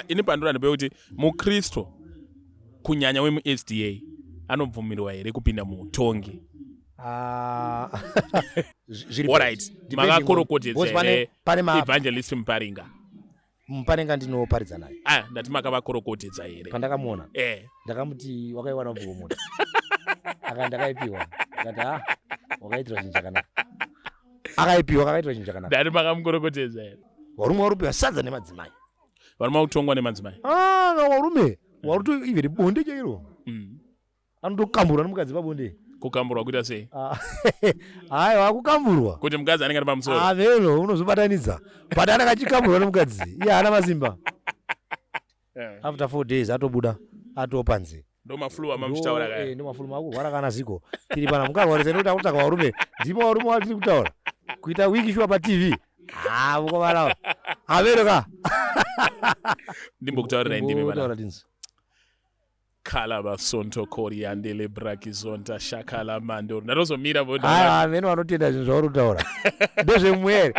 ini pandora ndepekuti mukristo kunyanya wemu-SDA anobvumirwa here kupinda muutongi. Alright, makakorokotetsa here Evangelist Muparinga. Muparinga ndinoparidza naye. Ndati makavakorokotetsa here. Pandakamuona ndakamuti wakaiwana mvugo muti ndakaipiwa akati wakaitirwa chinhu chakanaka. Akaipiwa kakaitirwa chinhu chakanaka. Ndati makamukorokotedza here. Varume warupiwa sadza nemadzimai. Varume vakutongwa nemadzimai. Varume waruto ivhiri bonde chairo. Anotokambura nomukadzi pabonde. Kukamburwa kuita sei? Haiwa kukamburwa. Kuti mukadzi anenge ari pamusoro. Vero unozobatanidza. But akachikamburwa nomukadzi. Iye haana masimba. After 4 days atobuda atopanze. Ndo mafulu amamuchitaura kaya. Ndo mafulu makurwara kana ziko. Tiri pana mukarwarisa nekuti akutaka varume. Ndipo varume watiri kutaura. Kuita wiki shuwa pa TV. Mukovarawa. Avero ka. Ndimbokutaurira ndimi bana. Kalaba sonto kori andele brakizonta shakala mando. Narozomira bodo. Meno anotenda zvinhu zvauri kutaura. Ndezvemwere.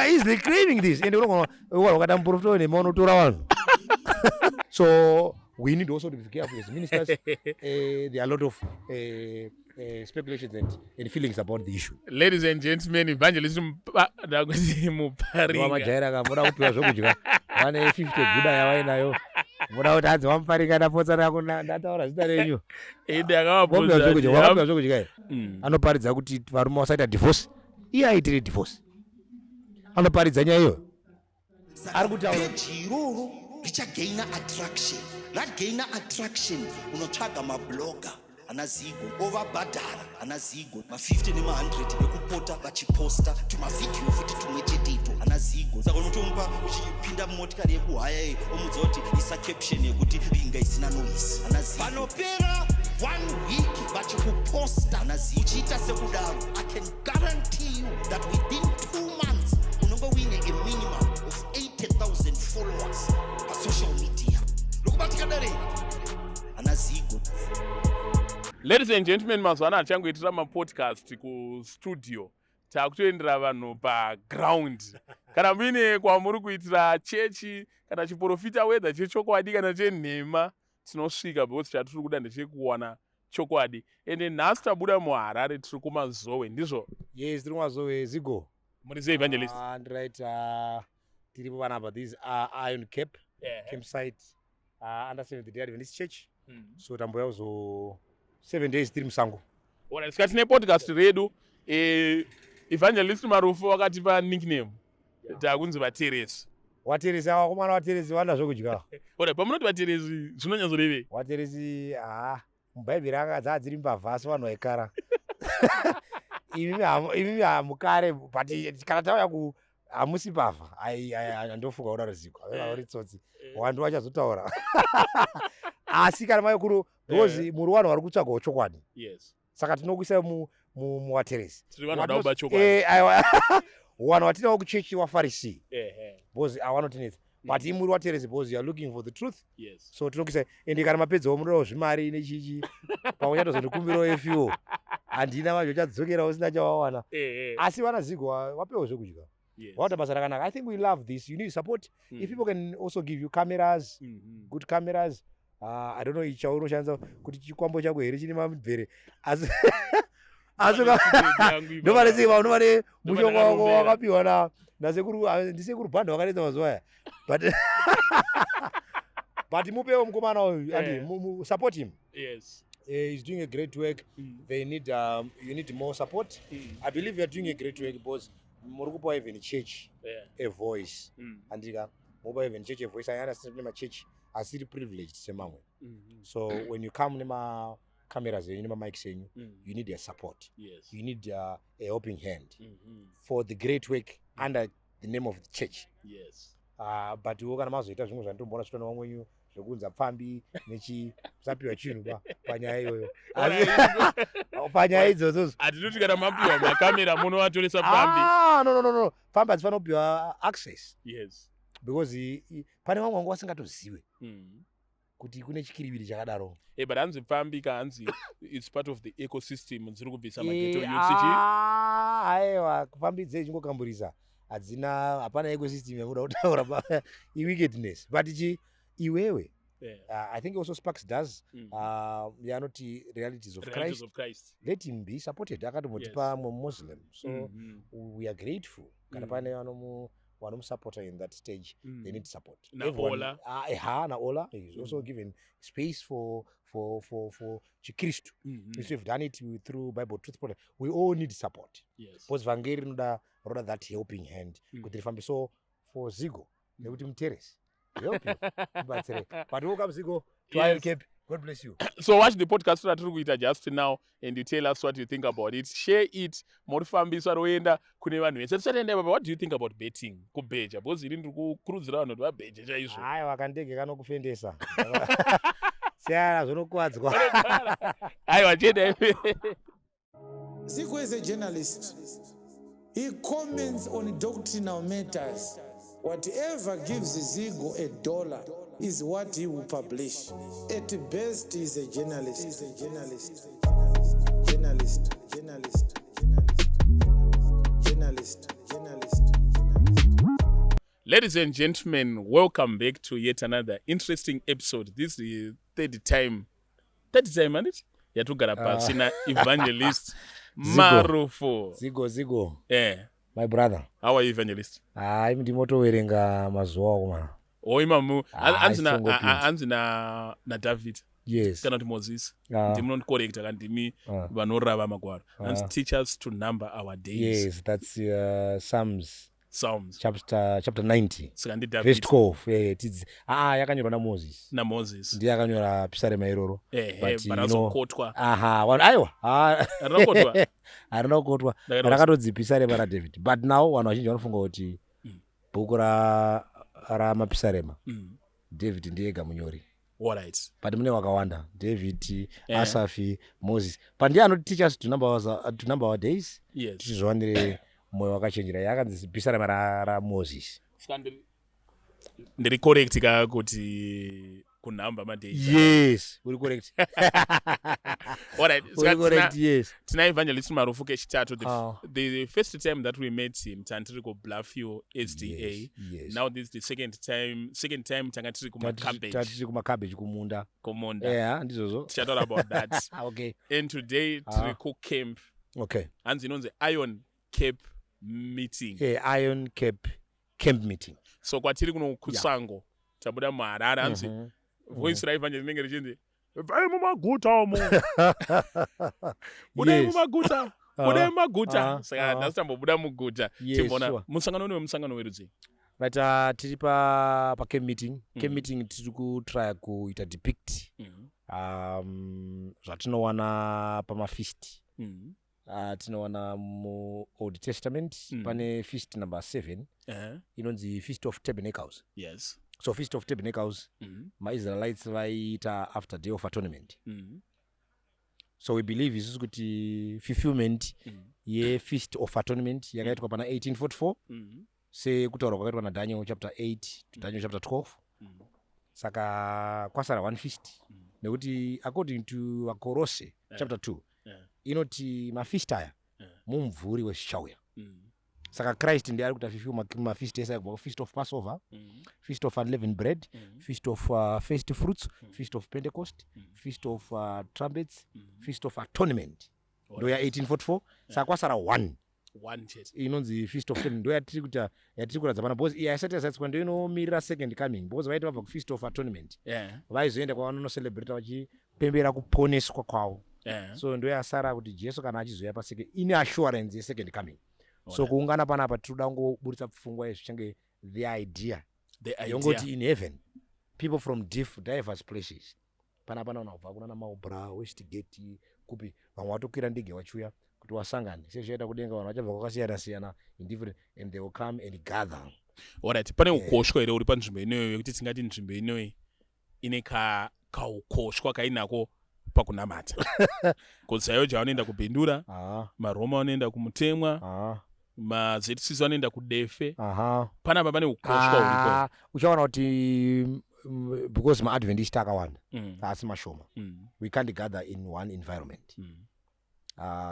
He's reclaiming this. Ende unoona wakati muprofita nemonotora vanhu. So we need also to be careful as ministers. There are a lot of speculations and feelings about the issue. Ladies and gentlemen, Evangelist Muparinga. Wamajaira kamuda kupiwa zvokudya. Vane 50 guda yavainayo. Muda kuti hadzi Wamuparinga ndapotsa nako ndataura zita renyu. Wakapiwa zvokudya. Anoparidza kuti varume vasaita divorce. Iye aitire divorce. Anoparidza nyaya iyo. Ari kutaura chiruru richagaina attraction. Ragaina attraction unotsvaga mablogger anazigo ovabhadhara anazigo ma50 nema100 ekupota vachiposta tumavidhiyo futi tumwe chetepo anazigo saka unotomupa uchipinda mumotikari yekuhaya omudza kuti isa caption yekuti ringa isina noise anazigo panopera 1 week vachikuposta anazigo uchiita sekudaro I can guarantee you that within 2 months unonge uine a minimum of 80,000 followers on social media. Ladies and gentlemen, mazwana achangoitira mapodcast kustudio takutoendera vanhu paground. Kana muine kwamuri kuitira chechi kana chiprofita whether chechokwadi kana chenhema tinosvika because chatiri kuda ndechekuwana chokwadi. Ende nhasi tabuda muHarare tiri kumazowe ndizvo? Yes, tiri kumazowe zigo. Muri sei Evangelist? Right, tiripo panapa. This Iron Cape campsite. Under 7th Day Adventist Church. So tamboya uzo 7 days tiri musango. Alright, sikati nepodcast redu Evangelist Marufu wakatipa nickname. Takunzi vateresi. Wateresi vakomana vateresi vanda zvokudya. Alright, pamunoti vateresi zvinonyazorevei? Vateresi mubhaibheri akadza dziri mbavhasi vanhu vaikara. Imi hamukare but kana tauya hamusi mbavha ndofunga una ruzivo uri tsotsi wandu vachazotaura asi kana maikuru because muri vanhu vari kutsvagawo chokwadi. Saka tinokuisa muwateresi vanhu vatinawo kuchechi wafarisi because havanotinetsa but imuri wateresi because you are looking for the truth. So tinokuisa ende kana mapedzawo munodawo zvimari nechichi pamwe chatozondikumbirawo efuel handina mazvo chadzokera usina chawawana asi vana zigo vapewo zvekudya. What about Sarakana? I think we love this. You need support. If people can also give you cameras, good cameras. I don't know each other. Could you come back here? Very. As nobody say, nobody. Mushongo happy wana. Nasekuru. Nasekuru bando. Wakati tawazoea. But mupe mkomana. Andi support him. Yes. He's doing a great work. They need. You need more support. I believe you are doing a great work because. Murukupa even church a voice andika muba even church a voice. I understand my church as really privileged semamwe. So when you come nema cameras and nema mics saying you need their support. You need a helping hand for the great work under the name of the church. But kana mazoita zvimwe zvandombona zvitona vamwenyu zvekunza pfambi nechi usapiwa chinhu panyaya iyoyo panyaya idzodzo hatinoti kana mapiwa makamera munovatoresa pfambi. No pfambi hadzifana kupiwa access because pane vamwe vanga vasingatozive kuti kune chikiriviri chakadaro. But hanzi pfambi kahanzi it's part of the ecosystem dziri kubvisa mageto youth. Aiwa kupfambi dzei chingokamburisa hapana ecosystem yakuda kutaura pa wickedness but iwewe I think also Sparks does yanoti realities of Christ. Let him be supported akatomoti pamwe Muslim, so we are grateful kana pane vanomusupporta in that stage. They need support. Everyone, na Ola is also given space for Chikristu. We've done it through Bible Truth Project. We all need support. Because Vangeli noda that helping hand kuti rifambe. So for Zigo nekuti muteresi help you but welcome Zigo to Iron Cape. God bless you. So watch the podcast that we just now and you tell us what you think about it. Share it. Morifambiswa roenda kune vanhu vese. What do you think about betting? Kubeja. Because iri ndiri kukurudzira vanhu kuti vabeje chaizvo. Hayi wakandege kanokufendesa. Siyana zvonokuwadzwa. Hayi wachenda. Zico is a journalist. He comments on doctrinal matters. Whatever gives Zico $1 is what he will publish. At best, he's a journalist. Journalist. Ladies and gentlemen, welcome back to yet another interesting episode. This is the third time, man, it? Yatugara pasina Evangelist Marufu. Zigo. Yeah. My brother. How are you, Evangelist? I'm ndimotowerenga mazuwa kumana. Imamu anzi na David. Yes. Kana kuti Moses. Ndimno correct akandimi vanorava magwaro. And teach us to number our days. Yes, that's Psalms chapter 90 verse 12. Yakanyorwa na Moses. Ndiye akanyora pisarema iroro. But kotwa. Arina kotwa. Rakatodzipisarema ra David. But now vanhu vazhinji vanofunga kuti bhuku ra mapisarema David ndiye ega munyori. Alright. But mune wakawanda David, Asafi, Moses. But ndiye anoti teach us to number our days. Yes. Tichizwanire moyo wakachenjera yakanzi pisarema ra Moses. Ndiri correct ka kuti kunamba madays. Yes, uri correct. Alright. Uri correct, yes. Tina Evangelist Marufu kechitatu. The first time that we met him tantiri ku Bluffview SDA. Yes. Now this is the second time tangatiri kuma cabbage. Tatiri kuma cabbage kumunda. Yeah, ndizozo. Tichataura about that. Okay. And today tiri ku camp. Okay. Hanzi inonzi Iron Cape meeting. Iron Cape camp meeting. So kwatiri kuno kusango tabuda Marara hanzi voice ra Evangelist nenge richinzi vai mumaguta umo. Budai mumaguta. Budai mumaguta. Saka ndasambobuda muguta. Timbona musangano werudzi. Right, tiri pa camp meeting. Camp meeting tiri kutry kuita depict zvatinowana pamafeast. Tinowana mu Old Testament pane feast number 7 inonzi Feast of Tabernacles. Yes. So Feast of Tabernacles ma-Israelites vaiita after Day of Atonement. So we believe isusu kuti fulfillment ye Feast of Atonement yakaitwa pana 1844 sekutaura kwakaitwa na Daniel chapter 8 to Daniel chapter 12. Saka kwasara one feast nekuti according to Akolose chapter 2 inoti mafeast aya mumvuri wezvichauya. Saka Christ ndiye ari kutafifuma mafeast ese kubva Feast of Passover, Feast of Unleavened Bread, Feast of First Fruits, Feast of Pentecost, Feast of Trumpets, Feast of Atonement. Ndo ya 1844. Saka kwasara one chete inonzi Feast of Atonement. Ndo yatiri kuradza pana because isati yasatswa ndo inomirira second coming because vaiti vabva kuFeast of Atonement vaizoenda kwavanono-celebrate vachipembera kuponeswa kwavo. So ndo yasara kuti Jesu kana achizoya paseke ine assurance ye second coming. So kuungana panapa tinoda kungoburitsa pfungwa yezvichange the idea yongoti in heaven people from diverse places panapa naona kubva kuna maobra Westgate kupi vamwe vatokwira ndege vachiuya kuti wasangane sezvaita kudenga vanhu vachabva kwakasiyana in different and they will come and gather. Alright, pane ukoshwa here uri panzvimbo inoyo yekuti tingati nzvimbo inoyi ine kaukoshwa kainako pakunamata. Kosayo janoenda kubhindura, maRoma anoenda kumutemwa, maZCC anoenda kudefe. Panapa pane ukoshwa uriko. Uchaona kuti because ma-Adventist akawanda asi mashoma. We can't gather in one environment.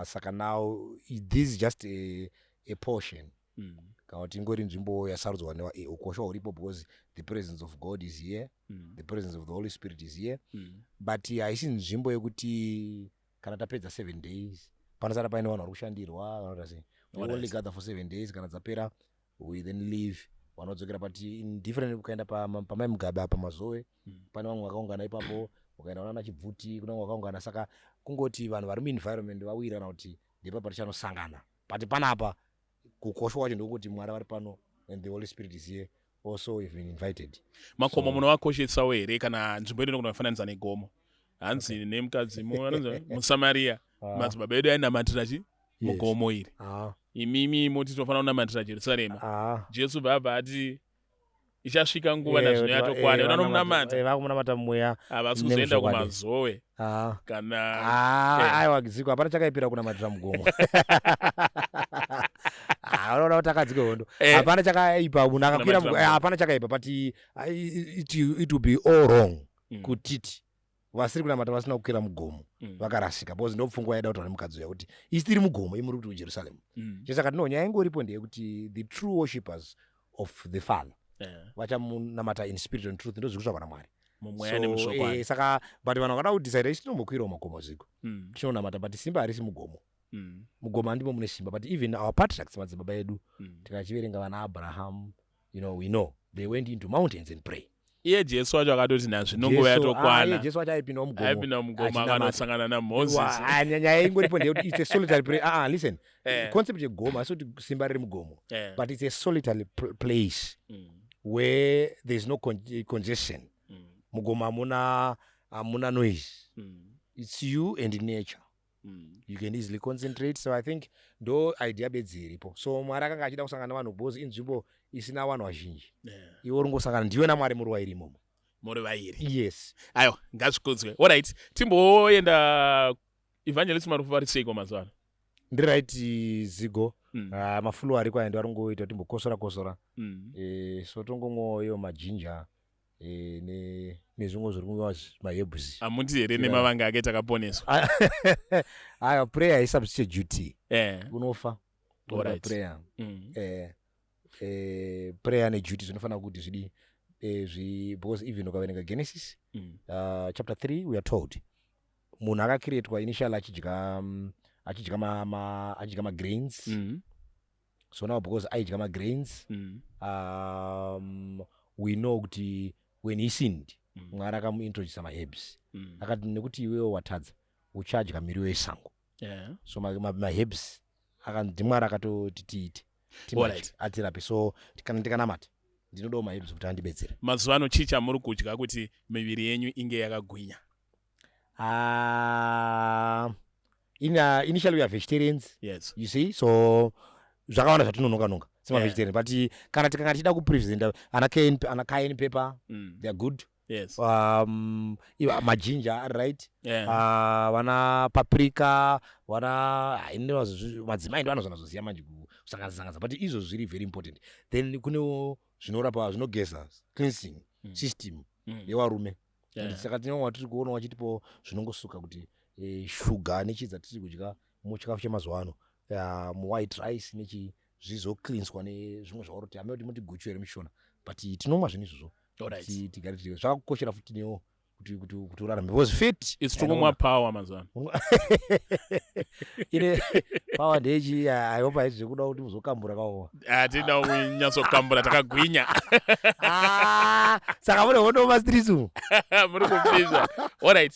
Saka now this is just a portion kana kuti ingori nzvimbo yasarudzwa ukosha huripo because the presence of God is here, the presence of the Holy Spirit is here, but haisi nzvimbo yekuti kana tapedza 7 days panosara paine vanhu vari kushandirwa we only gather for 7 days, kana dzapera we then leave, vanodzokera. But in different, ukaenda pamai Mugabe pamazowe pane vamwe vakaungana ipapo, ukaenda unaana Chibvuti kuna vamwe vakaungana. Saka kungoti vanhu vari muenvironment vawirirana kuti ndepapa tichanosangana, but panapa kukosha kwacho ndokuti Mwari vari pano and the Holy Spirit is here also, we've been invited. Makomo munovakoshesa here kana nzvimbo ino kunofananidza negomo hanzi nemukadzi anonzi muSamaria madzibaba edu ainamatira mugomo iri. Imimi moti tinofanira kunamatira Jerusarema. Jesu baba ati ichasvika nguva nazvino yatokwana vanomunamata vakumunamata mumweya havasi kuzoenda kumazowe kana aiwa Ziko hapana chakaipira kunamatira mugomo. Unoona kuti akadzike hondo hapana chakaipa, munhu akakwira hapana chakaipa, but it will be all wrong kutiti vasiri kunamata vasina kukwira mugomo vakarasika, because ndopfungwa yaida kutaura nemukadzi uya kuti isi tiri mugomo imuri kuti kuJerusarema. Saka ndino nyaya ingoripo ndeyekuti the true worshippers of the Father vachamunamata in spirit and truth, ndozviri kutsvakwa naMwari mumweya nemushoko. Saka but vanhu vakada kudecide isi tinombokwirawo magomo Ziko, tinonamata but simba harisi mugomo. Mugomo ndimo mune simba, but even our patriarchs madzibaba edu tikachiverenga vana Abraham, we know they went into mountains and pray. Iye Jesu wacho akatoti nazvino nguva yatokwana. Jesu wacho aipinda mugomo akanosangana naMoses. Nyaya ingoripo ndeyekuti it's a solitary prayer. Listen, concept yegomo haisi kuti simba riri mugomo, but it's a solitary place where there's no congestion. Mugomo hamuna noise. It's you and nature. You can easily concentrate. So I think ndo idea bedzi iripo. So Mwari akanga achida kusangana navanhu because inzvimbo isina vanhu vazhinji. Iwe uringosangana ndiwe naMwari muri vairi imomo. Muri vairi. Yes. Ayo ngazvikudzwe. Alright, timboenda Evangelist Marufu vari seiko mazuva ano? Ndiri right Zigo. Mafulu ariko aenda aringoita timbokosora. So tongomwoyo majinja nezvimwe zviri kunwiwa mahebhusi. Hamuti here nemavanga ake takaponeswa? Aya, prayer is substitute duty. Unofa. Alright. Prayer. Prayer neduty zvinofanira kuti zvidi because even ukaverenga Genesis chapter 3 we are told munhu akakreatwa initially achidya ma-grains. So now because aidya ma-grains we know kuti when he sinned Mwari akamuintroduce ma-herbs akati nekuti iwewo watadza uchadya miriwo yesango. So ma-herbs ndi Mwari akatoti tiite atirape. So tikanamata ndinodawo ma-herbs kuti andibetsere. Mazuva ano chii chamuri kudya kuti miviri yenyu inge yakagwinya? Initially we are vegetarians. Yes. You see, so zvakawanda zvatinononga sema-vegetarian, but kana tikanga tichida kupresenta ana cayenne pepper, they are good. Yes. Majinja ari right. Vana paprika, vana madzimai ndo anozvanazoziva manje kusanganisa, but izvo zviri very important. Then kunewo zvinorapa zvinogeza cleansing system yevarume. Saka tinonga tiri kuona wachitipo zvinongosuka kuti shuga nechidza tiri kudya muchikafu chemazuva ano, white rice nechi zvizocleanswa nezvimwe zvauroti hamea kuti muti guchu here mishona, but tinomwa zvinhu izvozvo tigare tiri zvakakukoshera futi newo kuti urarame because fit it's tokumwa power mazuva ine power ndechi aihopa izvi zvekuda kuti muzokambura kawowa hatina kunyatsokambura takagwinya. Saka mune hondo mastirisu muri kupizva.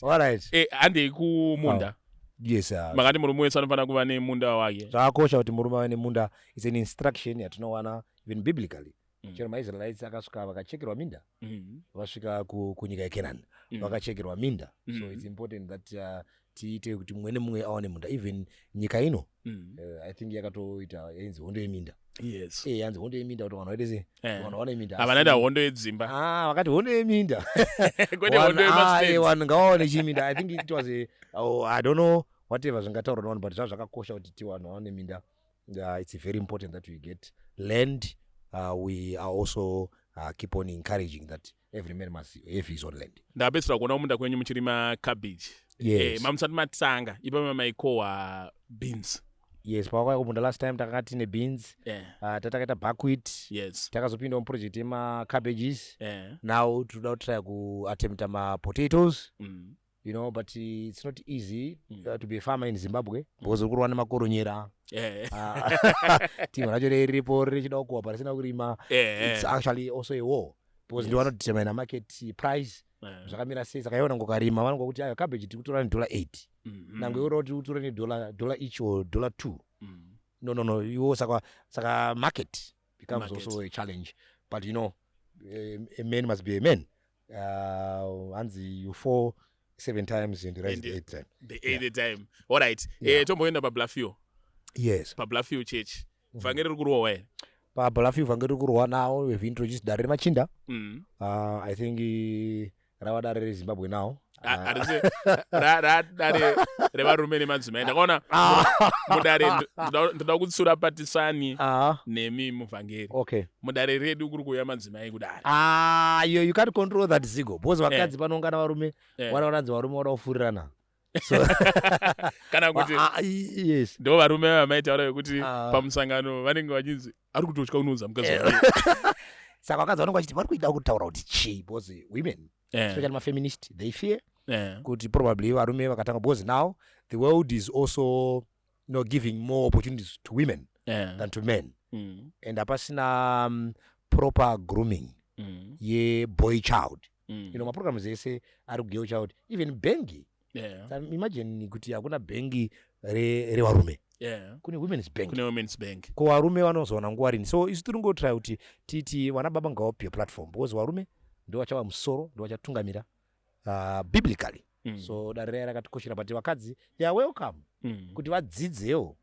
Alright. Handei kumunda. Yes. Makati murume wese anofanira kuva nemunda wake. Zvakakosha kuti murume ave nemunda. It's an instruction yatinowana even biblically. Chero maIsraelites akasvika vakachekerwa minda, vasvika kunyika yeKenani vakachekerwa minda. So it's important that tiite kuti mumwe nemumwe awane munda. Even nyika ino I think yakatoita yanzi hondo yeminda. Yes. Yanzi hondo yeminda kuti vanhu vaitese vanhu vaone minda. Havana hondo yedzimba. Vakati hondo yeminda. Kwete hondo yemastate. Vanhu ngavaone chiminda. I think it was I don't know whatever zvingataurwa navanhu, but zvakakosha kuti vanhu vaone minda. It's very important that we get land. We are also keep on encouraging that every man must have his own land. Ndapedzisira kuona munda kwenyu muchirima cabbage. Yes. Mamusati matsanga ipapo maikohwa beans. Yes, pakauya kumunda last time takanga tine beans, tatakaita buckwheat, yes, takazopindawo muproject yema-cabbages. Now Toda kutry kuattempta ma-potatoes. You know, but it's not easy to be a farmer in Zimbabwe because kurwa nemakoronyera. Team racho riripo richida kuwa parisina kurima. It's actually also a war because they want to determine a market price. Zvakamira sei saka iona ngokarima vanongo kuti ayo cabbage tikutora $8. Nangwe uro kuti utore $1 each or $2. No, you saka market becomes also a challenge. But you know, a man must be a man. Anzi you fall 7 times and the rest 8 times. The 8th time. All right. Tomboenda pa Bluffview. Yes. Pa Bluffview church. Vangeri rukurwa wae. Pa Bluffview vangeri rukurwa now we've introduced Dare Machinda. I think rava Dare reZimbabwe now. Dare revarume nemadzimai. Ndakaona mudare ndoda kutsura patisani nemi muvhangeri. Okay. Mudare redu kuri kuuya madzimai kudare. You can't control that zigo. Because vakadzi panongana varume vanoranzi varume vada kufurirana. So kana kuti yes. Ndo varume vamaitaura kuti pamusangano vanenge vachinzi ari kutotya unoudza mukadzi wake. Saka vakadzi vanonga vachiti vari kuida kutaura kuti chii because women, especially ma-feminist, they fear. Kuti probably varume vakatanga because now the world is also giving more opportunities to women than to men. And apasina proper grooming ye boy child. Ma-programs ese ari girl child, even bengi. Imagine kuti hakuna bengi revarume. Kune women's bank. Ko varume vanozoona nguva rini. So isu tiri ngotry kuti titi vana baba ngavapiwe platform because varume ndo vachava musoro, ndo vachatungamira biblically. So dare raya rakatikoshera but vakadzi they are welcome kuti vadzidzewo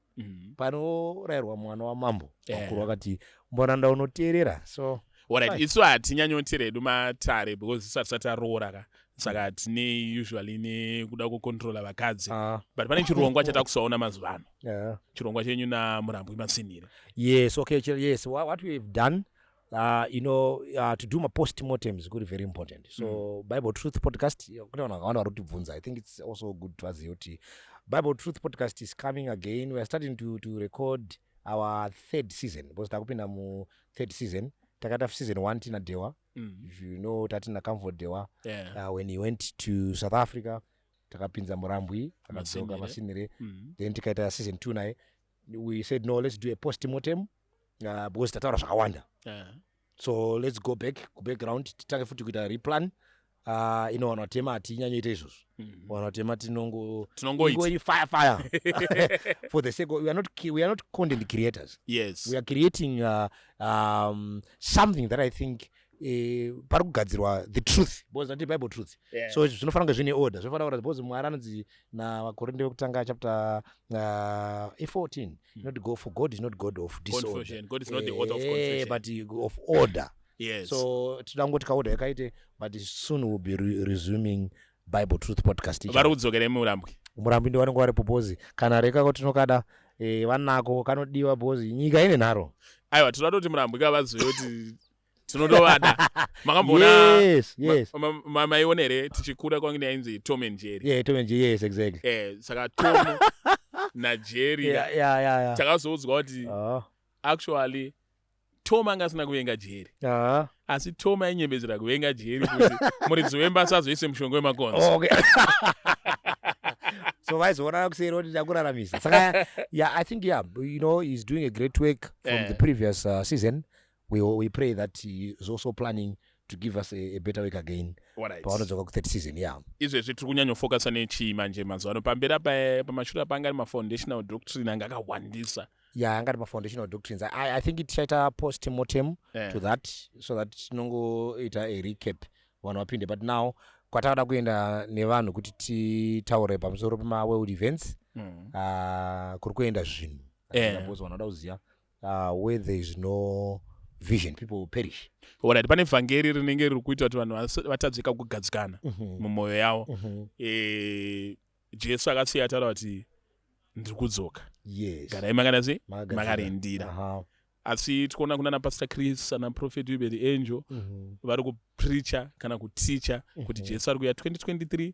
panorayirwa mwana wamambo. Vakuru vakati mbona ndaunoteerera. So alright, isu hatinyanyoteera hedu matare because isati taroora ka saka tine usually nekuda kucontrola vakadzi but pane chirongwa chatakusaona mazuva ano. Chirongwa chenyu naMurambwi Matsinire. Yes, okay, yes. What we have done to do my post-mortem is good, very important. So Bible Truth Podcast, I think it's also good to us. Bible Truth Podcast is coming again. We are starting to record our 3rd season. Because takupinda mu 3rd season. Takata season 1 tina Dewa. If you know tatina Comfort Dewa. When he went to South Africa, takapinza Murambwi Matsinire. Then tikaita season 2 nae. We said no, let's do a post-mortem. Because tataura zvakawanda. So let's go background titange futi kuita replan. Vanotema hatinyanyoita izvozvo. Vanotema tinongoita fire for the sake of, we are not content creators. Yes, we are creating something that I think pari kugadzirwa the truth because that Bible truth. So zvinofanira kunge zvine order. Zvinofanira kuti because Mwari anonzi naVakorinde vekutanga chapter 14 not go for God is not God of disorder. God is not the author of confusion, but of order. Yes. So tidangoti kaorder yakaite but soon we'll be resuming Bible Truth Podcast. Vari kudzokera Murambwi ndo vanenge vari proposi kana reka kuti tinokada vanako kanodiwa bozi nyika ine nharo. Aiwa toda kuti Murambwi kavazive kuti tinodovada. Makambona yes maionere tichikura kwangu yainzi Tom and Jerry. Yeah, Tom and Jerry, yes, exactly. Saka Tom na Jerry takazoudzwa kuti actually Tom angasina kuvenga Jerry. Asi Tom ainyembedzera kuvenga Jerry kuti muridzi wemba asazoise mushongo wemakonzo. Okay. So vaizoona kuseri kuti ndakuraramisa. Saka I think he's doing a great work from the previous season. We pray that he is also planning to give us a better work again. Paanodzoka ku 3rd season, izvezvi tiri kunyanyofokasa nechimanje mazuva ano pamberi pamashura pangari mafoundational doctrine anga akawandisa. Angari mafoundational doctrines. I think tichaita post-mortem to that so that tinongoita a recap vanhu vapinde. But now kwatakada kuenda nevanhu kuti titaure pamusoro pema-world events kuri kuenda zvinhu because vanoda kuziva where there is no vision people will perish. Alright, pane vhangeri rinenge riri kuita kuti vanhu vatadzika kugadzikana mumwoyo yavo. Jesu akasiya ataura kuti ndiri kudzoka. Garai makarindira. Asi tikuona kuna Pastor Chris ana Prophet the Angel vari kupreacha kana kuticha kuti Jesu ari kuya 2023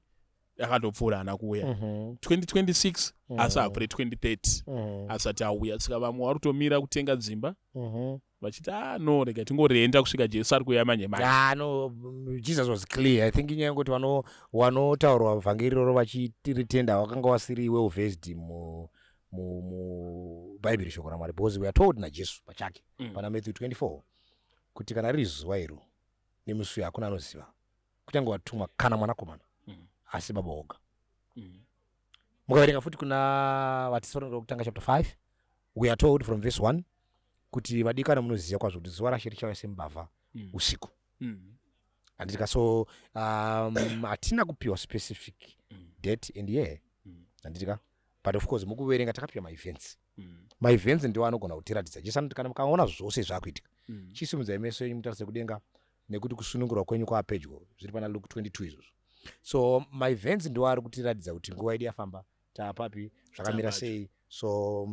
akatopfuurana kuuya 2026 asi apre 2030 asati auya. Saka vamwe vari kutomira kutenga dzimba vachiti no rega tingorenda kusvika Jesu ari kuuya manje manje. No, Jesus was clear. I think inyaya yekuti vanotaurwa vhangeri roro vachiritenda wakanga wasiri well versed mubhaibheri shoko raMwari, because we are told naJesu pachake pana Matthew 24 kuti kana riri zuva iro nemusi uyu hakuna anoziva kutange watumwa kana mwanakomana asi Baba oga. Mukaverenga futi kuna vaTesalonike kutanga chapter 5 we are told from verse 1 kuti vadikana munoziva kwazvo kuti zuva raShe richauya sembavha usiku. Andika so hatina kupiwa specific date and year andika, but of course mukuverenga takapiwa maevents. Maevents ndiwo anogona kutiratidza Jesu anoti kana mukaona zvose zvakuitika chisimudzai meso enyu mutarise kudenga nekuti kusunungurwa kwenyu kwapedyo, zviri pana Luke 22 izvozvo. So maevents ndiwo ari kutiratidza kuti nguva yedu yafamba taapapi zvakamira sei. So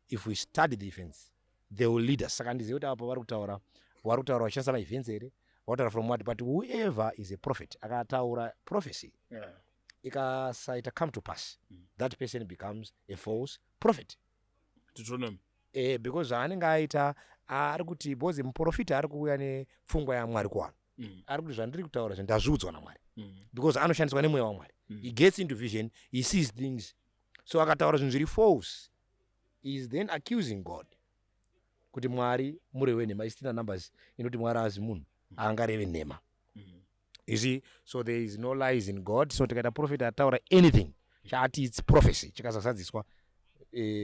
if we study the events they will lead us. Saka ndizive kuti apo vari kutaura vachishandisa maevents here, vakutaura from what, but whoever is a prophet akataura prophecy ikasaita come to pass that person becomes a false prophet. Because zvaanenge aita ari kuti bozi muprofita ari kuuya nepfungwa yaMwari kuvanhu, ari kuti zvandiri kutaura zvandazviudzwa naMwari, because anoshandiswa nemweya waMwari. He gets into vision, he sees things. So akataura zvinhu zviri false, he is then accusing God kuti Mwari mureve nhema. Isina numbers inoti Mwari azi munhu angareve nhema. You see, so there is no lies in God. So tikaita prophet ataura anything chati it's prophecy chikasazadziswa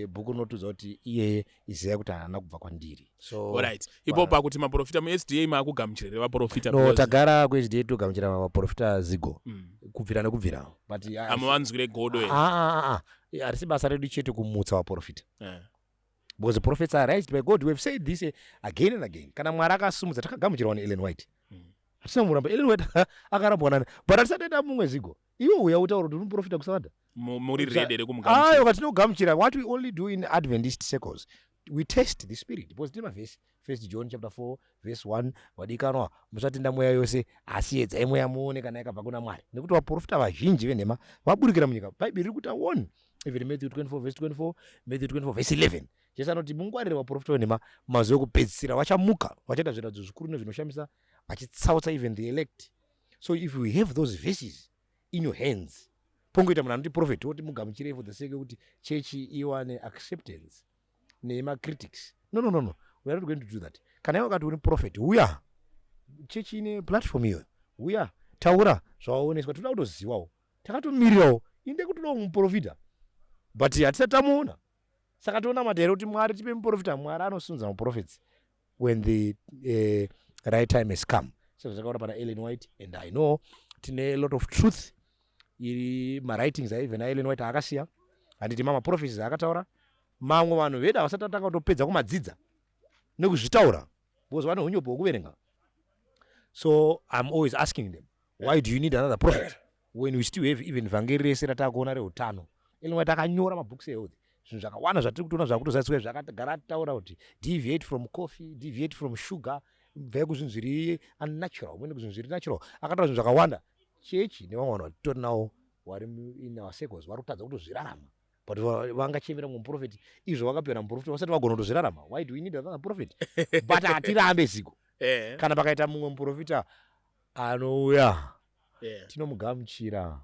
bhuku rinotudza kuti iye iziva kuti haana kubva kwandiri. So alright, ipo pakuti maprofita muSDA maakugamuchira vaprofita no tagara kuSDA togamuchira vaprofita zigo kubvira nekubvira, but amavanzwire godo harisi basa redu chete kumutsa vaprofita. Because the prophets are raised by God. We have said this again and again. Kana Mwari akasumudza takagamuchirawo Ellen White. Hatina muramba Ellen White akarambwa nani, but hatisadaita mumwe zigo. Iwo uya utaura kuti muprofita kusawanda. Muri ready rekumugamuchira. Ayo katinogamuchira. What we only do in Adventist circles, we test the spirit. Because ndima verse 1 John chapter 4 verse 1 wadikanwa musatenda mweya yose asi edzai mweya muone kana yakabva kuna Mwari. Nekuti vaprofita vazhinji venhema vaburikira munyika. Bhaibheri riri kuti one. Even Matthew 24 verse 24, Matthew 24 verse 11. Jesu anoti mungwarire vaprofita venhema mazuva ekupedzisira vachamuka vachaita zviratidzo zvikuru nezvinoshamisa vachitsautsa even the elect. So if we have those verses in your hands, pongoita munhu anoti prophet woti mugamuchire for the sake kuti church iwane acceptance nemacritics. No, we are not going to do that. Kana iwe wakati uri prophet uya church ine platform iyo uya taura zvawaoneswa toda kutozivawo takatomirirawo inde kuti uno muprofita, but hatisatamuona. Saka toona matero kuti Mwari tipe muprofita. Mwari anosunza muprophets when the right time has come. So zvakaona pana Ellen White, and I know tine a lot of truth iri mawritings even Ellen White akasiya, handiti maprophecies akataura mamwe vanhu vedu havasati vatanga kutopedza kumadzidza nekuzvitaura because vane unyopo hwekuverenga. So I'm always asking them, why do you need another prophet when we still have even vhangeri rese rataakuona reutano? Ellen White akanyora mabooks ehealth, zvinhu zvakawanda zvatiri kutoona zvakutozadziswa zvakagara ataura kuti deviate from coffee, deviate from sugar, bvai kuzvinhu zviri unnatural muende kuzvinhu zviri natural. Akataura zvinhu zvakawanda. Chechi nevamwe vanhu vatitori navo vari in our circles vari kutadza kutozvirarama, but vangachemera mumwe muprofeti izvo vakapiwa namuprofeti vasati vagona kutozvirarama. Why do we need another prophet? But hatirambe ziko. Kana pakaita mumwe muprofita anouya tinomugamuchira,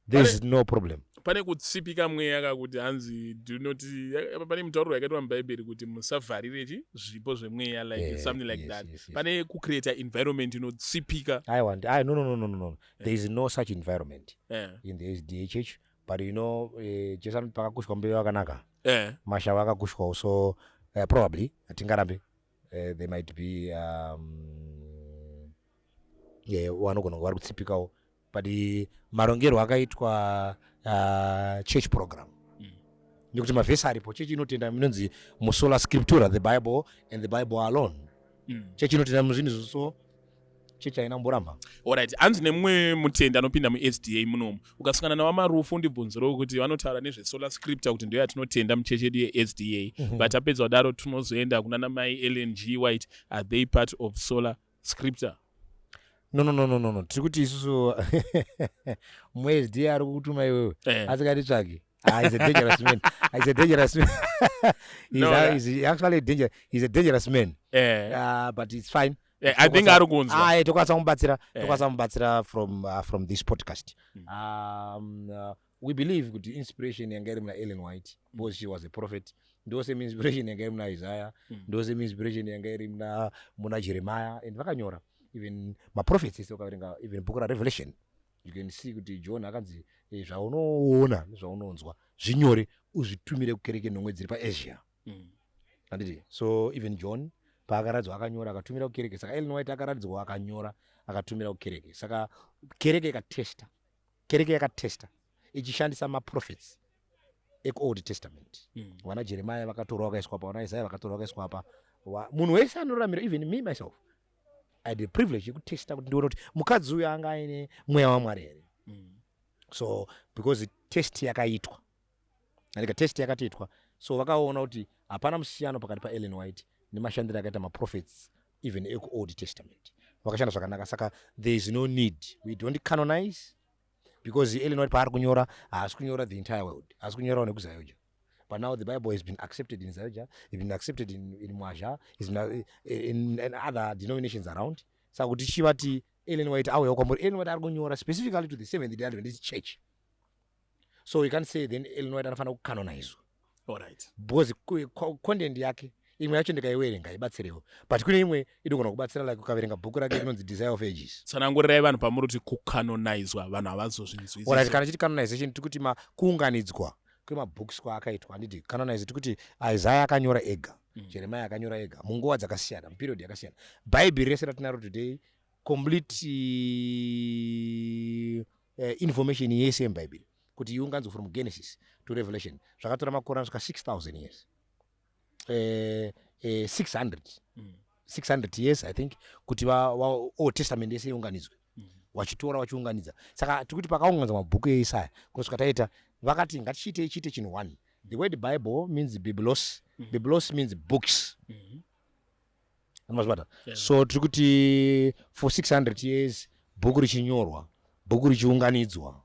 there is no problem. Pane kutsipika mweya kakuti hanzi pane mitauriro yakaitwa mubhaibheri kuti musavharire zvipo zvemweya like something like that. Pane kucreate environment inotsipika. No. There is no such environment in the SDA church, but you know Jesu anoti pakakushwa mbeu yakanaka mashava akakushwawo. So probably hatingarambe there might be vanogona vari kutsipikawo, but marongero akaitwa church program nekuti mavhesi aripo. Chechi inotenda minonzi musola scriptura, the Bible and the Bible alone. Chechi inotenda muzvinhu izvo, chechi haina mboramba. Alright, hanzi nemumwe mutenda anopinda muSDA munomu ukasangana navaMarufu ndibvunziro kuti vanotaura nezvesola scripture kuti ndoya tinotenda muchechi yedu yeSDA, but apedza kudaro tunozoenda kuna namai Ellen G. White. Are they part of sola scripture? No. Tiri kuti isusu SDA ari kutuma iwewe asikati tsvake. He's a dangerous man. He's a dangerous man. He's actually dangerous. He's a dangerous man. But it's fine. I think ari kunzwa. Tokwanisa kumubatsira from this podcast. We believe kuti inspiration yanga iri muna Ellen White because she was a prophet. Ndose inspiration yanga iri muna Isaiah. Ndose inspiration yanga iri muna Jeremiah. And vakanyora even my prophets is even book of Revelation. You can see kuti John akanzi zvaunoona zvaunonzwa zvinyore uzvitumire kukereke nomwe dziri paAsia. Anditi. So even John paakaradzwa akanyora akatumira kukereke. Saka Ellen White akaradzwa akanyora akatumira kukereke. Saka kereke yakatesta ichishandisa maprophets ekuold testament. Wana Jeremiah vakatorwa vakaiswa pa, wana Isaiah vakatorwa vakaiswa pa. Munhu wese anoramira, even me myself I had the privilege yekutesta kuti ndione kuti mukadzi uyu anga aine mweya waMwari here. So because test yakaitwa andika test yakatiitwa, so vakaona kuti hapana musiyano pakati pa Ellen White nemashandiro akaita maprophets even ekuold testament. Vakashanda zvakanaka. Saka there is no need, we don't canonize, because Ellen White paari kunyora haasi kunyora the entire world, haasi kunyora nekuZayoja. But now the Bible has been accepted in Zayoja, it's been accepted in Mwaja, it's been in other denominations around. So kuti chivati Ellen White auya kwambori, Ellen White ari kunyora specifically to the Seventh-day Adventist Church. So you can't say then Ellen White anafana kucanonize. All right. Because content yake imwe yacho ndikaiwerenga ibatsirewo, but kune imwe inogona kubatsira like ukaverenga bhuku rake rinonzi Desire of Ages. Tsanangurirai vanhu pamuri kuti kucanonizwa vanhu havazozvinzwisisa. Alright, kana chiti canonization tikuti kuunganidzwa kwemabooks kwaakaitwa. Handiti canonize tikuti Isaiah akanyora ega, Jeremiah akanyora ega munguva dzakasiyana, muperiod yakasiyana. Bible rese ratinaro today complete information yese muBible kuti iunganzwe from Genesis to Revelation zvakatora makore anosvika 6000 years. 600 years I think kuti Old Testament yese iunganidzwe. Wachitora wachiunganidza. Saka tikuti pakaunganidza mabhuku eIsaya kusvika taita vakati ngatichite chinhu one. The word Bible means biblos. Biblos means books. So tikuti for 600 years bhuku richinyorwa, bhuku richiunganidzwa.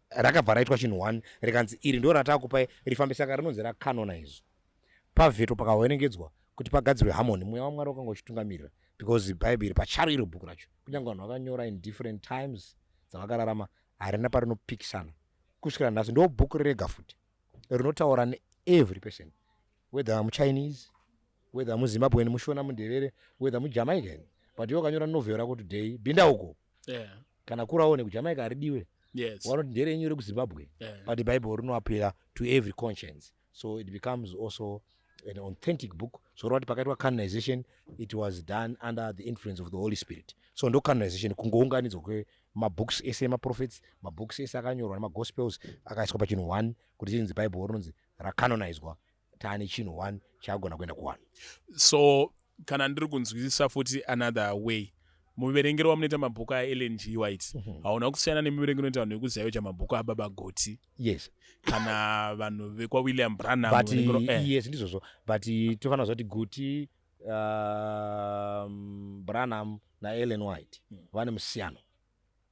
Rakabva raitwa chinhu one rikanzi iri ndo ratakupai rifambe, saka rinonzi racanonize. Pavheto pakawerengedzwa kuti pagadzirwe harmony, mweya waMwari wakanga uchitungamirira, because Bible pacharo iri bhuku racho. Kunyange vanhu vakanyora in different times dzavakararama harina parinopikisana. Kusvikira nhasi ndo bhuku rega futi rinotaura neevery person, whether muChinese, whether muZimbabwean, muShona, muNdevere, whether muJamaican. But iwe ukanyora novel rako today binda uko kana kuraone kuJamaica haridiwe, wanoti nderenyu rekuZimbabwe, but the Bible rinoappear to every conscience. So it becomes also an authentic book. So what pakaitwa canonization, it was done under the influence of the Holy Spirit. So ndo canonization kungounganidzwa kwemabooks ese emaprophets, mabooks ese akanyorwa nemagospels akaiswa pachinhu one kuti chinzi Bible rinonzi racanonizwa taane chinhu one chagona kuenda kuone. So kana ndiri kunzwisisa futi another way, muverengero wamunoita mabhuku aEllen G. White hauna kusiyana nemuverengero unoita vanhu vekuZayoja mabhuku ababa Goti. Yes. Kana vanhu vekwa William Branham. But yes, ndizvozvo. But tofanira zoti Goti, Branham naEllen White vane musiyano.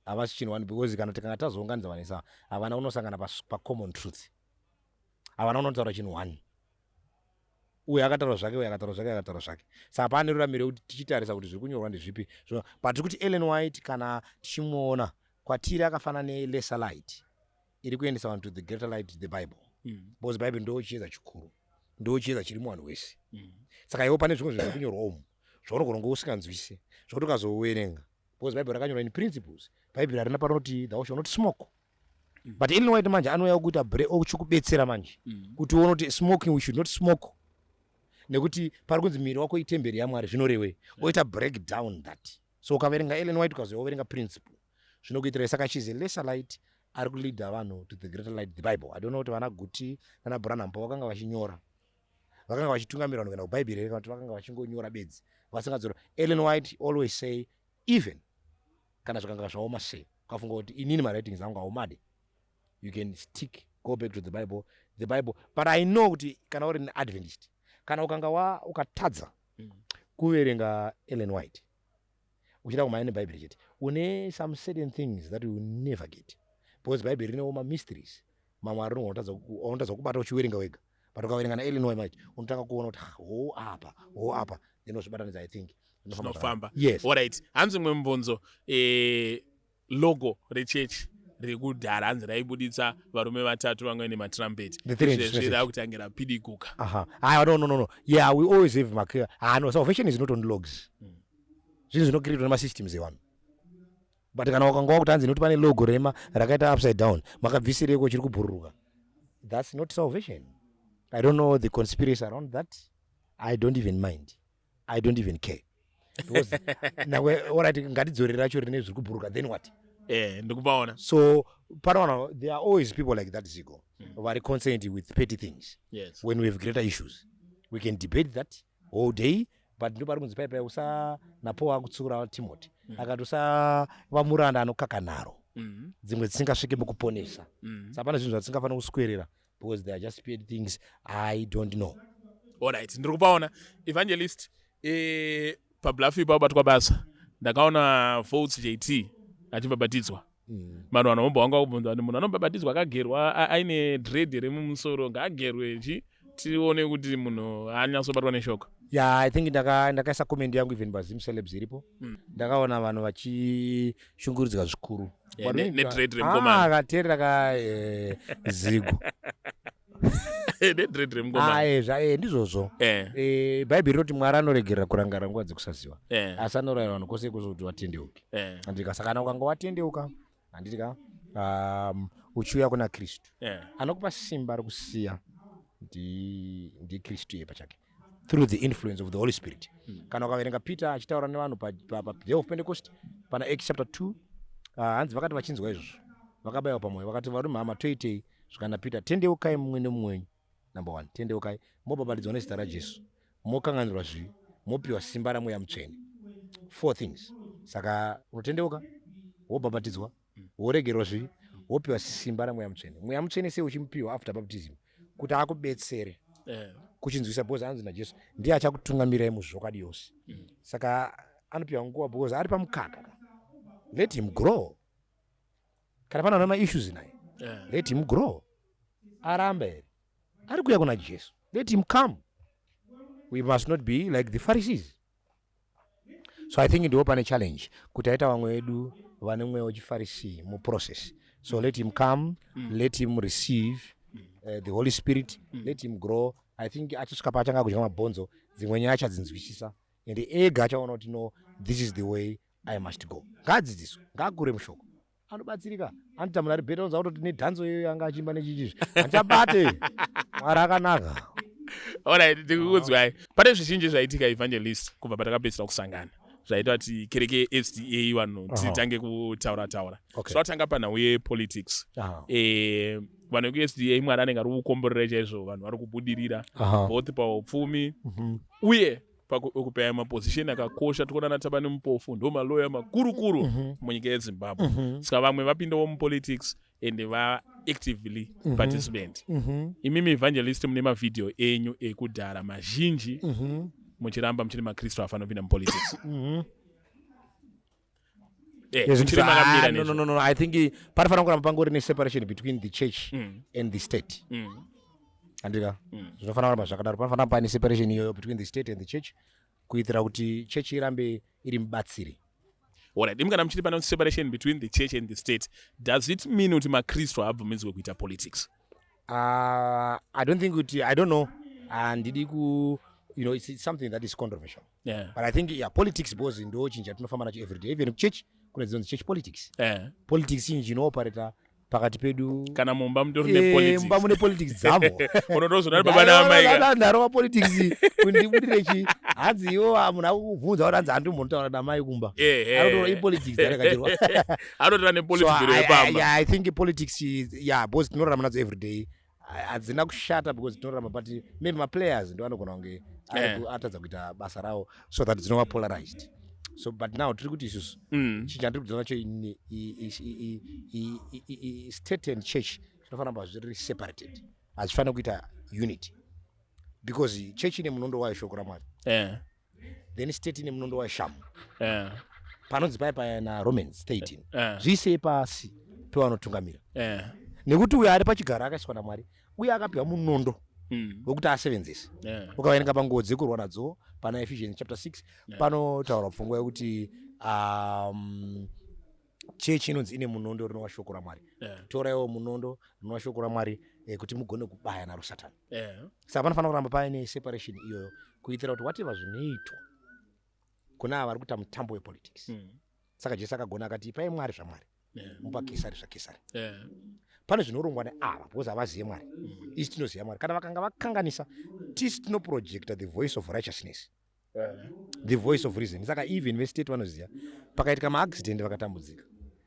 Havasi chinhu one, because kana tikanga tazounganidza vanhu havana kunosangana pa common truth. Havana kunotaura chinhu one. Uye akataura zvake, uye akataura zvake, akataura zvake. Saka pane ruramiro kuti tichitarisa kuti zviri kunyorwa ndezvipi. But kuti Ellen White kana tichimuona kwatiri akafanana nelesser light iri kuendesa vanhu to the greater light, the Bible. Because Bible ndo chiedza chikuru, ndo chiedza chiri muvanhu wese. Saka iwo pane zvimwe zviri kunyorwa umu zvaunogona kunge usinganzwisise zvokuti ukazoverenga, because Bible rakanyorwa in principles. Bible harina panoti thou shalt not smoke. But Ellen White manje anouya kuti ochikubetsera manje kuti uone kuti smoking, we should not smoke. Nekuti pari kunzi miri wako itemberi yaMwari zvinorewe, oita break down that. So ukaverenga Ellen White ukazoverenga principle zvinokuitira. Saka she's a lesser light ari kuleada vanhu to the greater light, the Bible. I don't know kuti vana Guti nana Branham pavakanga vachinyora vakanga vachitungamira vanhu kuenda kuBhaibheri kana kuti vakanga vachingonyora bedzi vasingadzora. Ellen White always say, even kana zvikanga zvaoma sei ukafunga kuti inini maratings angu aomade, you can stick, go back to the Bible. But I know kuti kana uri Adventist, kana ukanga ukatadza kuverenga Ellen White uchida kumanya nebhaibheri chete une some certain things that you will never get because bhaibheri rinewo mamysteries mamwari unotadza kubata uchiverenga wega but ukaverenga naEllen White unotanga kuona kuti apa then uzvibatanidza I think zvinofamba. Yes. Alright, hanzi mwe mubvunzo logo rechechi riri kudhara hanzi raibuditsa varume vatatu vamwe nematrumpet zvira kutangira pidiguka. No. Yeah, we always have no, salvation is not on logs. Zvinhu zvinocreatwa nemasystems evanhu. But kana wakanga wakuti hanzi noti pane logo rema rakaita upside down makabvisireko chiri kubhururuka, that's not salvation. I don't know the conspiracy around that. I don't even mind. I don't even care. Because alright, ngatidzore racho rine zviri kubhururuka, then what? Ndikupaona. So there are always people like that Zigo very concerned with petty things. Yes. When we have greater issues we can debate that all day, but ndopari kunzi paipai usa napowa kutsura Timothy akati usa vamuranda anokakanaro dzimwe dzisingasvike mukuponesa. Sapana zvinhu zvatisingafana kuswerera because they are just petty things. I don't know. Alright, ndikupaona Evangelist pablafu ipa ubatwa basa ndakaona votes JT achibhabhatidzwa. Vanhu vanomba wanga kubvunza kuti munhu anobhabhatidzwa akagerwa aine dread remumusoro ngaagerwe tione kuti munhu anyatsobatwa neshoko. Yeah, I think ndakaisa comment yangu even bazim celebs iripo. Ndakaona vanhu vachishungurudzika zvikuru. Nedread remukomana. Akateerera Zigo. Nedread remukomana. Ndizvozvo. Bhaibheri roti Mwari anoregerera kurangara nguva dzekusaziva. Asi anorayira vanhu kwose kwose kuti vatendeuke. Andika saka kana ukanga watendeuka handitika uchiuya kuna Kristu. Anokupa simba rekusiya ndi Kristu iye pachake through the influence of the Holy Spirit. Kana ukaverenga Peter achitaura nevanhu pa Day of Pentecost pana Acts chapter 2 hanzi vakati vachinzwa izvozvo vakabayiwa pamwoyo vakati varume hama toitei zvikana Peter tendeukai mumwe nemumwe. Number 1, tendeukai mobhabhatidzwa nezita raJesu mokanganirwa zvivi mopiwa simba ramweya mutsvene. 4 things. Saka unotendeuka wobhabhatidzwa woregerwa zvivi wopiwa simba ramweya mutsvene. Mweya mutsvene sei uchimupiwa after baptism kuti akubetsere kuchinzwisa because hanzi naJesu ndiye achakutungamirai muzvokwadi yose. Saka anopiwa nguva because ari pamukaka. Let him grow. Kana pana nama issues naye let him grow. Arambe ari kuya kuna Jesu, let him come. We must not be like the Pharisees. So I think ndiwo pane challenge kuti aita vamwe vedu vane mweya wechifarisi mu process. So let him come, let him receive the Holy Spirit, let him grow. I think achisvika paachanga kudya mabhonzo dzimwe nyaya achadzinzwisisa ende ega achaona kuti no, this is the way I must go. Ngadzidziswe, ngakure mushoko, anobatsirika. Anotamura ari bheta unza kutoti nedhanzo iyoyo yanga achimba nechizvi handichabate. Mwari akanaka. Alright, ndikukudzwai. Pane zvizhinji zvaitika Evangelist kubva patakapedzisa kusangana zvaita kuti kereke SDA vanhu titange kutaura. So atanga panhau yepolitics. Vanhu veku-SDA Mwari anenge ari kukomborera chaizvo vanhu vari kubudirira both paupfumi uye pakukupaya maposition akakosha. Tikuona Tabani Mupofu ndo maloya makurukuru munyika yeZimbabwe. Saka vamwe vapindawo mupolitics and va-actively participant. Imimi Evangelist mune mavideo enyu ekudhara mazhinji muchiramba muchiri maKristu afana kupinda mupolitics. No. I think panofanira kuramba pangori separation between the church and the state. Andika zvinofanira kuramba zvakadaro. Panofanira pane separation iyoyo between the state and the church kuitira kuti church irambe iri mubatsiri. Alright, imkana muchiri pane separation between the church and the state, does it mean kuti maKristu abvumidzwe kuita politics? I don't think kuti, I don't know. Ndidi ku, you know, it's something that is controversial. But I think politics because ndo chinja tinofamba nacho every day. Even church kuna dzonzi church politics. Politics inji inooperator pakati pedu kana mumba mutori nepolitics. Mumba mune politics dzavo. Unotozona baba na mai. Ndaro politics kundibudire hanzi iwo munhu akubvunza kuti hanzi andu munotaura namai kumba. Anotora politics yarakachirwa. Anotora nepolitics biro pamba. Yeah, I think politics is because tinorarama nadzo every day. Hadzina kushata because tinorarama but maybe ma-players ndo anogona kunge atadza kuita basa rawo so that dzinova polarized. So but now tiri kuti isusu chinja ndiri kudzona nacho state and church zvinofanira kuva zviri separated. Hazvifanira kuita unity because church ine munondo wayo shoko raMwari. then state ine munondo washamu Yeah. panonzi paya na Romans 13 Yeah. zvise pasi pevanotungamira Yeah. nekuti uyo ari pachigaro akaiswa naMwari uye akapiwa munondo wekuti asevenzese. Ukaverenga panguo dzekurwa nadzo pana Ephesians chapter 6 panotaura pfungwa yekuti chechi inonzi ine munondo rinova shoko raMwari. Toraiwo munondo rinova shoko raMwari kuti mugone kubaya naro Satani. Saka panofanira kuramba paine separation iyoyo kuitira kuti whatever zvinoitwa kuna vari kuita mutambo wepolitics. Saka Jesu akagona akati ipai Mwari zvaMwari mupa Kesari zvaKesari. Pane zvinorongwa neava because havazive Mwari. Isi tinoziva Mwari. Kana vakanga vakanganisa tisi tinoprojecta the voice of righteousness, the voice of reason. Saka even vestate vanoziva pakaitika maaccident vakatambudzika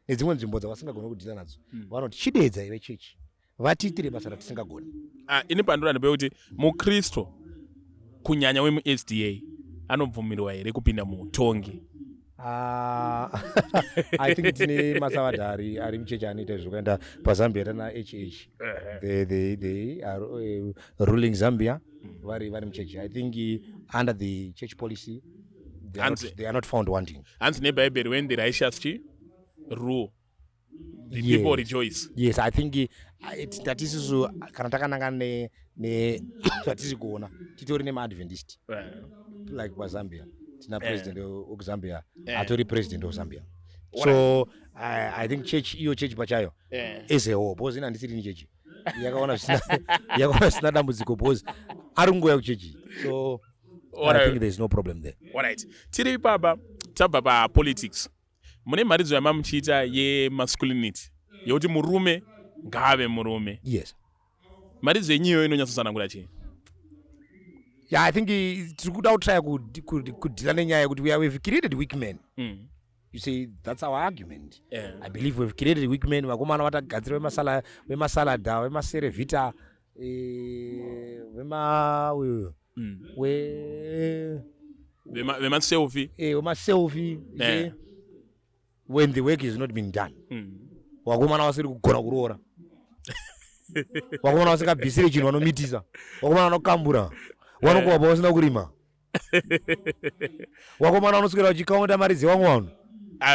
nedzimwe nzvimbo dzavasingagoni kudhila nadzo vanoti chidedza ive chechi vatiitire basa ratisingagoni. Ini pandorani pekuti mukristu kunyanya wemuSDA anobvumirwa here kupinda muutongi? I think tine masavadhari ari muchechi anoita zvokuenda paZambia tana HH. They are ruling Zambia vari muchechi. I think under the church policy they are not found wanting. Hands neBhayibheri when the righteous rule the people rejoice. Yes, I think that is so kana takananga ne tatisi kuona titori nemaAdventist like paZambia tina president of Zambia atori president of Zambia. So I think church pachayo is a whole because inandisiri ni church yakaona sina dambudziko because arungoya kuchechi. So I think there's no problem there. Alright, tiri baba tabva pa politics. Mune maridzo yamamuchiita yemasculinity yekuti murume ngave murume. Yes. Maridzo yenyiyo inonyatsosanangura chii? Yeah, I think tiri kuda kutry kudhila nenyaya yekuti we've created weak men. You see, that's our argument. I believe we've created weak men. Vakomana vatagadzira vemasalada, vemaserevita, vemaselfie. When the work is not being done. Vakomana vasiri kugona kuroora. Vakomana vasikabvisire chinhu vanomitisa. Vakomana vanokambura. Vanokuwapa vasina kurima. Vakomana vanoswera vachikaunda mari dzevamwe vanhu.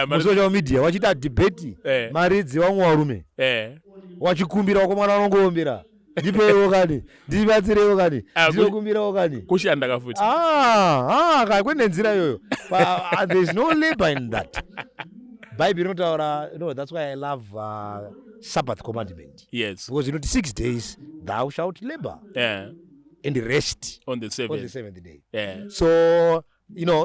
Musocial media vachiita debate mari dzevamwe varume. Vachikumbira vakomana vanongoombera. Ndipewo kani, ndibatsirewo kani, ndinokumbirawo kani. Kushanda kafuti. Kwende nzira iyoyo. There's no labor in that. Bible inotaura, that's why I love sabbath commandment. Yes. Because 6 days thou shalt labor. And rest on the seventh day. So,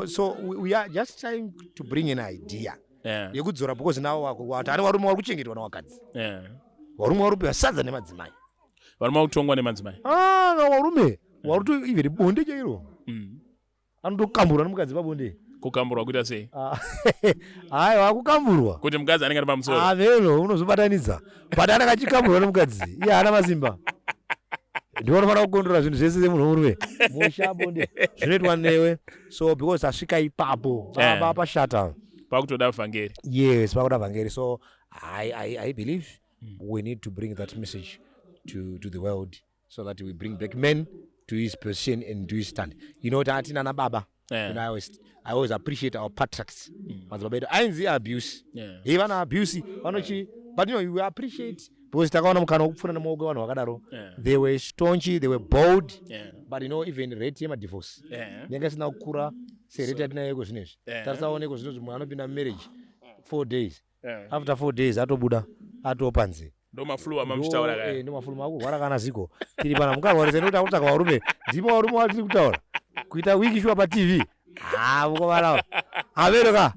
so we are just trying to bring an idea. Yekudzora because now vari varume vari kuchengetwa navakadzi. Varume vari kusadza nemadzimai. Varume vari kutongwa nemadzimai. Varume vari to even bonde chairo. Anotokambura nemukadzi pabonde. Kukamburwa kuita sei? Haiwa kukamburwa. Kuti mukadzi anenge ari pamusoro. Vero unozobatanidza. But akachikamburwa nemukadzi iye haana masimba. Ndinofanira kukondora zvinhu zvese semunhu womurume mushabonde zvinoitwa newe. So because asvika ipapo pashata pakutoda vhangeri. Yes, pakuda vhangeri. So I believe we need to bring that message to the world so that we bring back men to his position and to his stand. Tatina na baba. I always appreciate our patriarchs. Ainzi abuse. Even abuse vanochi, but you appreciate because takaona mukana wokupfura nemaoko vanhu vakadaro. They were staunchy, they were bold. But even rate yemadivorce nyanga isina kukura serate yatinayo zvinezvi. Tarisaoneko zvinhu zvimwe anopinda marriage 4 days. After 4 days atobuda atopanze. Ndomafulu amamuchitaura kaya. Ndomafulu makurwara kana ziko. Tiri pana mukarwarisa nekuti akutaka varume. Ndimo varume vatiri kutaura. Kuita wiki shua pa TV. Mukomana. Averoka.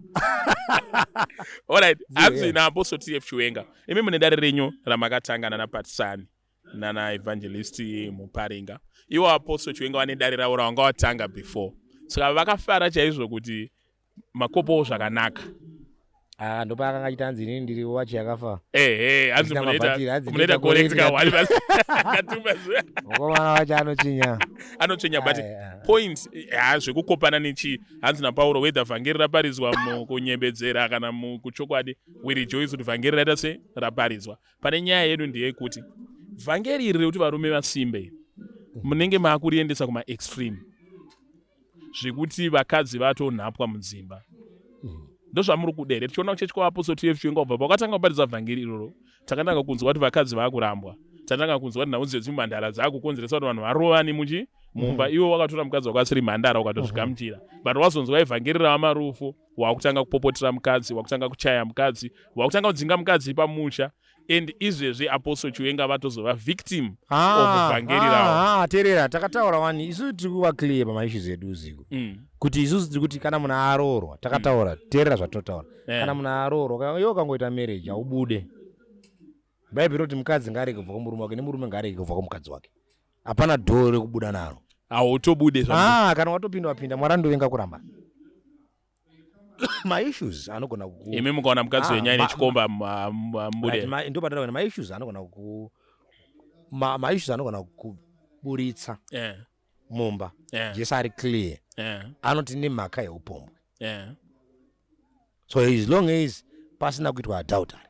Alright, hanzi na Apostle TF Chiwenga. Imi mune dare renyu ramakatangana napatisani nana evangelist Muparinga. Iwo Apostle Chiwenga vane dare ravo ravanga watanga before. Saka vakafara chaizvo kuti makopo zvakanaka. Ndopa akangachita hanzi inini ndiri wachi yakafa. Hanzi munoita correct kawari basi. Mukomana wacho anochinya. Anochinya but point zvekukopana nechi hanzi naPauro whether vhangeri raparizwa mukunyembedzera kana mukuchokwadi we rejoice kuti vhangeri raita se raparizwa. Pane nyaya yedu ndeyekuti vhangeri iri kuti varume vasimbe munenge makuriendesa kuma extreme. zvekuti vakadzi vatonhapwa mudzimba. Ndozvamuri kudere tichiona kuchechi kwaapostoli TF Chiwenga kubva pakatanga kuparidza vhangeri iroro takatanga kunzwa kuti vakadzi vaakurambwa, takatanga kunzwa kuti nhau dzedzimhandara dzaakukonzeresa kuti vanhu varovani mumba. Iwo wakatora mukadzi wakasiri mhandara ukatozvigamuchira, but wazonzwa ivhangeri ramarufu wakutanga kupopotera mukadzi, wakutanga kuchaya mukadzi, wakutanga kudzinga mukadzi pamusha. And izvezvi apostoli Chiwenga vatozova victim of vhangeri ravo. Terera takataura wani isusu tiri kuva clear pamaissues edu usiku kuti isusu tiri kuti kana munhu aroorwa takataura terera zvatinotaura kana munhu aroorwa iwe ukangoita marriage haubude. Bhaibheri roti mukadzi ngaarege kubva kumurume wake nemurume ngaarege kubva kumukadzi wake. Hapana dhoo rekubuda naro. Hautobude kana watopinda wapinda Mwari ndovenga kuramba. Maissues anogona imi mukaona mukadzi wenyu aine chikomba mbude ndo patara maissues anogona maissues anogona kuburitsa mumba. Jesu ari clear anoti nemhaka yeupombwe. So as long as pasina kuitwa adultery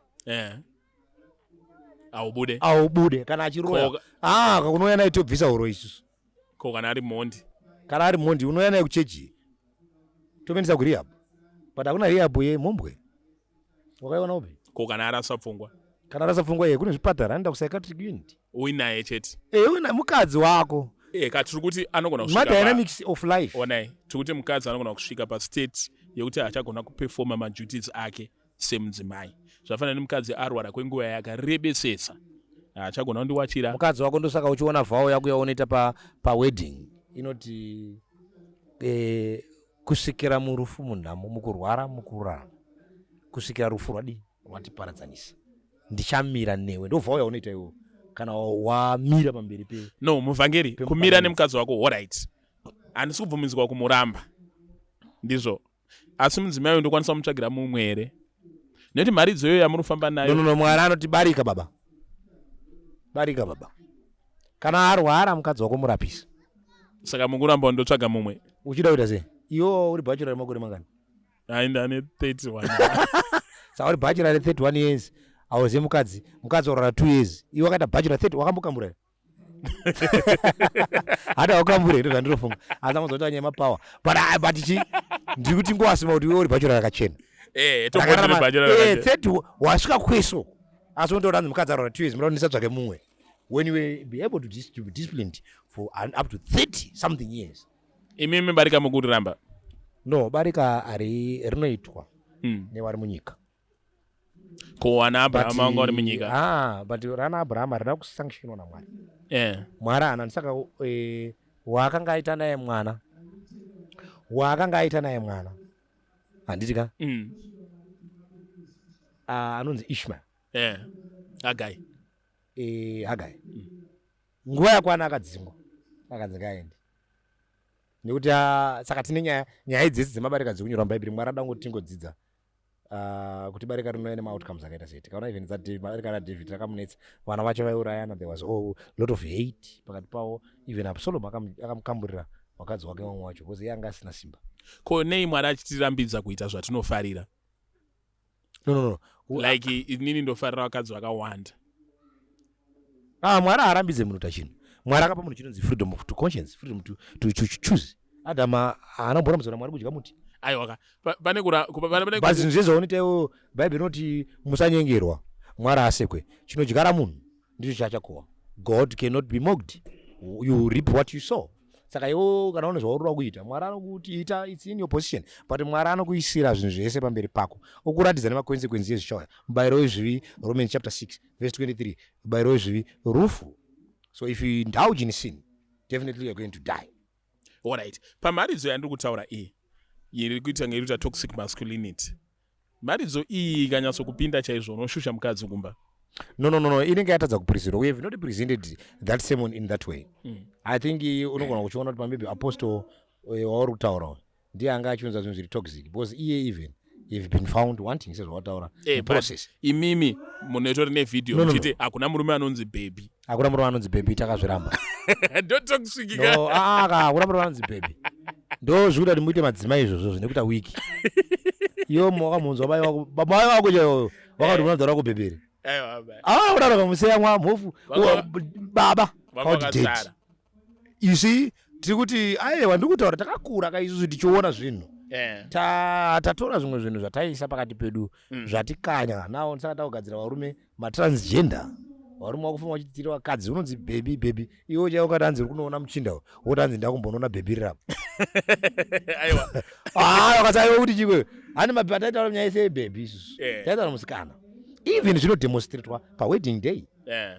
aubude kana achiroya unouya naye tobvisa uro isusu. Ko kana ari mhondi unouya naye kuchechi tomeendesa kurehab. But hakuna rehab yemhombwe. Wakaiona upi? Ko kana arasa pfungwa. Kana arasa pfungwa kune zvipatara anoenda kupsychiatric unit. Uinaye chete. Una mukadzi wako. Tiri kuti anogona kusvika dynamics of life. Onai, tiri kuti mukadzi anogona kusvika pastate yekuti achagona kuperforma maduties ake semudzimai. Zvafanana nemukadzi arwara kwenguva yakarebesesa. Achagona kundiwachira. Mukadzi wako ndosaka uchiona vhawo yako yaunoita pawedding inoti kusvikira murufu munhamo mukurwara mukurarama kusvikira rufu rwatiparadzanisa ndichamira newe ndovhawo yaunoita iwo kana wamira pamberi muvhangeri kumira nemukadzi wako alright, handisi kubvumidzwa kumuramba ndizvo, asi mudzimai uyu ndokwanisa kumutsvagira mumwe here nekuti mari dzoyo yamurufamba nayo. Mwari anoti barika baba kana arwara mukadzi wako murapisa. Saka mukuramba undotsvaga mumwe uchida kuita sei? Iwo uri bachelor remakore mangani? Ndane 31. Saka uri bachelor re 31 years auze mukadzi warara 2 years iwe wakaita bachelor 30 wakambokambura hata wakambura ndo zvandirofunga asi amazoti nyama power but ndiri kuti ngowasima kuti iwe uri bachelor rakachena 30 wasvika kweso asi undoranzi mukadzi arara 2 years mura ndisatsvake mumwe when you will be able to be disciplined for up to 30 something years. Imimi barika mukuramba? No, barika rinoitwa nevari munyika. Ko ana Abraham wanga vari munyika? But rana Abraham harina kusanctionwa naMwari. Mwari haana saka waakanga aita naye mwana handiti ka anonzi Ishmael. Hagai. Hagai. Nguva yakwana akadzingwa akanzi ngaende nekuti saka tine nyaya idzese dzemabarika kunyorwa mubhaibheri. Mwari ada ngoti tingodzidza kuti barika rinouya nemaoutcomes akaita sei. Tikaona even barika raDavid rakamunetsa, vana vacho vaiurayana, there was a lot of hate pakati pavo. Even Absalom akamukamburira wakadzi wake wamwe wacho because iye anga asina simba. Ko nei Mwari achitirambidza kuita zvatinofarira? No. Like inini ndofarira wakadzi wakawanda. Mwari haarambidze munhu tachino. Mwari akapa munhu chinonzi freedom of conscience, freedom to choose. Adama haana mzona Mwari kudya muti. Aiwa pane zvinhu zvezvaunoita iwo Bhaibheri rinoti musanyengerwa. Mwari asekwe. Chinodyara munhu ndicho chachakohwa. God cannot be mocked. You reap what you sow. Saka iwo kana une zvaurira kuita, Mwari anokuti ita, it's in your position, but Mwari anokuisira zvinhu zvese pamberi pako okuratidza nemakonsekwensi ezvichauya. Mubayiro wezvivi, Romans chapter 6 verse 23. Mubayiro wezvivi rufu. So if you indulge in sin, definitely you're going to die. Alright. Pamaridzo yandiri kutaura iyi iri kuita ngeiruta toxic masculinity. Maridzo iyi ikanyatso kupinda chaizvo unoshusha mukadzi kumba. No. Inenge yatadza kupresented. We have not presented that sermon in that way. I think unogona kuchiona kuti maybe apostle wauri kutaura ndiye anga achionza zvinhu zviri toxic because iye even you've been found wanting sezvawataura process. Imimi munotori nevidhio muchiti hakuna murume anonzi baby. Hakuna murume anonzi baby, takazviramba. Ndo toxic. No, hakuna murume anonzi baby. Ndo zvikuda kuti muite madzimai izvozvo zvinokuita wiki. Iyo wakamunzwa baba wako chaiwo wakati unadzara kubhebheri. Unaroka museya mwa mhofu baba how did. You see, Tikuti aiwa ndikutaura takakura kaisusu tichiona zvinhu. Tatora zvimwe zvinhu zvataisa pakati pedu zvatikanya nawo saka takugadzira varume matransgender. Varume vakufuma vachitira vakadzi unonzi baby iwo chaiwo kati anzi uri kunoona muchinda woti anzi ndakumbonoona baby rap. Aiwa. Wakasaiwa kuti chikwe ane mabhata taitaura nyaya yese baby isusu taitaura musikana even zvinodemonstratwa pawedding day.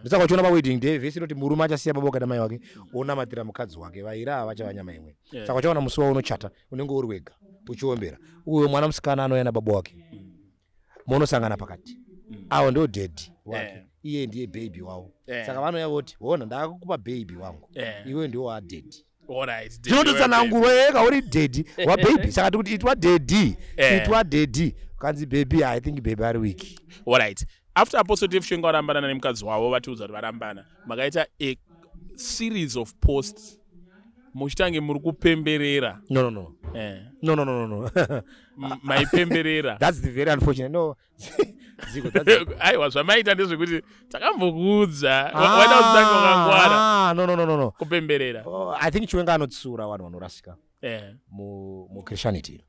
Ndisaka uchiona pawedding day vhesi inoti murume achasiya baba kana mai wake onamatira mukadzi wake vaira vachava nyama imwe. Saka uchaona musi wavo unochata unenge uri wega uchiombera uyo mwana musikana anouya nababa wake monosangana pakati awo ndio daddy wake iye ndiye baby wavo. Saka vanouya voti ona ndakukupa baby wangu iwe ndio wa daddy. Alright. Tinototsanangurwa yeka uri daddy wa baby. Saka tikuti itwa daddy kanzi baby I think baby ari weak. Alright. After Apostle Chiwenga warambana nemukadzi wavo vatiudza kuti varambana makaita a series of posts muchitange muri kupemberera. No. Maipemberera. That's the very unfortunate. No. Aiwa zvamaita ndezvekuti takambokuudza waida kutange wakangwara. No. Kupemberera. I think Chiwenga anotsiura vanhu vanorasika. Mu Christianity.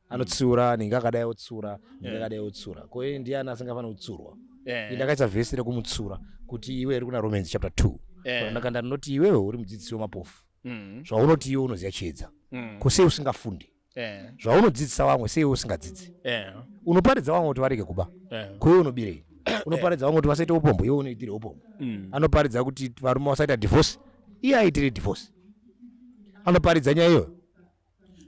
Anotsiura ningakadai otsiura ningakadai otsiura. Ko ndiani asingafana kutsurwa. Ndakaisa vhesi rekumutsura kuti iwe uri kuna Romans chapter 2. Ndakanda noti iwewe uri mudzidzisi wemapofu. Zvaunoti iwe unoziya chiedza. Kusei usingafundi. Zvaunodzidzisa vamwe sei usingadzidzi. Unoparidza vamwe kuti varege kuba. Kuiwe unobirei. Unoparidza vamwe kuti vasaite upombo iwe unoitire upombo. Anoparidza kuti varume vasaita divorce iye aitire divorce. Anoparidza nyaya iyo.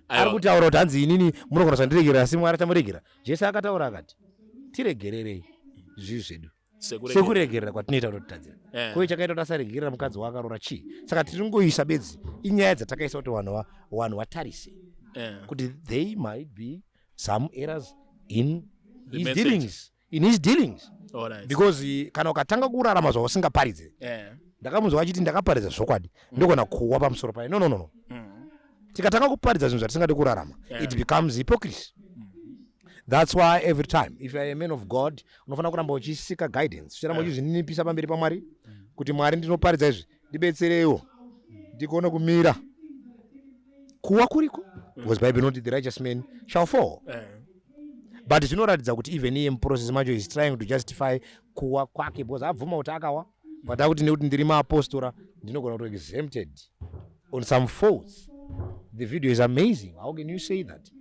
Ari kutaura kuti hanzi inini munogona sandiregera asi Mwari achamuregera. Jesu akataura akati tiregererei zvinhu zvedu sekuregerera kwatinoita kuti tadzira. Kuye chakaita kuti asaregerera mukadzi waakarora chii. Saka tiringoisa bedzi inyaya dzatakaisa kuti vanhu vatarise kuti they might be some errors in his dealings. Because kana ukatanga kurarama zvausingaparidze ndakamunzwa achiti ndakaparidza zvokwadi ndogona kuwa pamusoro paye. No. Tikatanga kuparidza zvinhu zvatisingade kurarama it becomes hypocrisy. That's why every time if you are a man of God unofana kuramba uchisika guidance uchiramba uchizvininipisa pamberi paMwari kuti Mwari ndinoparidza izvi ndibetsereiwo ndikuona kumira kuwa kuriko because Bible noti the righteous man shall fall. But zvinoratidza kuti even iye muprocess macho is trying to justify kuwa kwake because abvuma kuti akawa but akuti nekuti ndiri maapostora ndinogona kuto exempted on some faults. The video is amazing. How can you say that?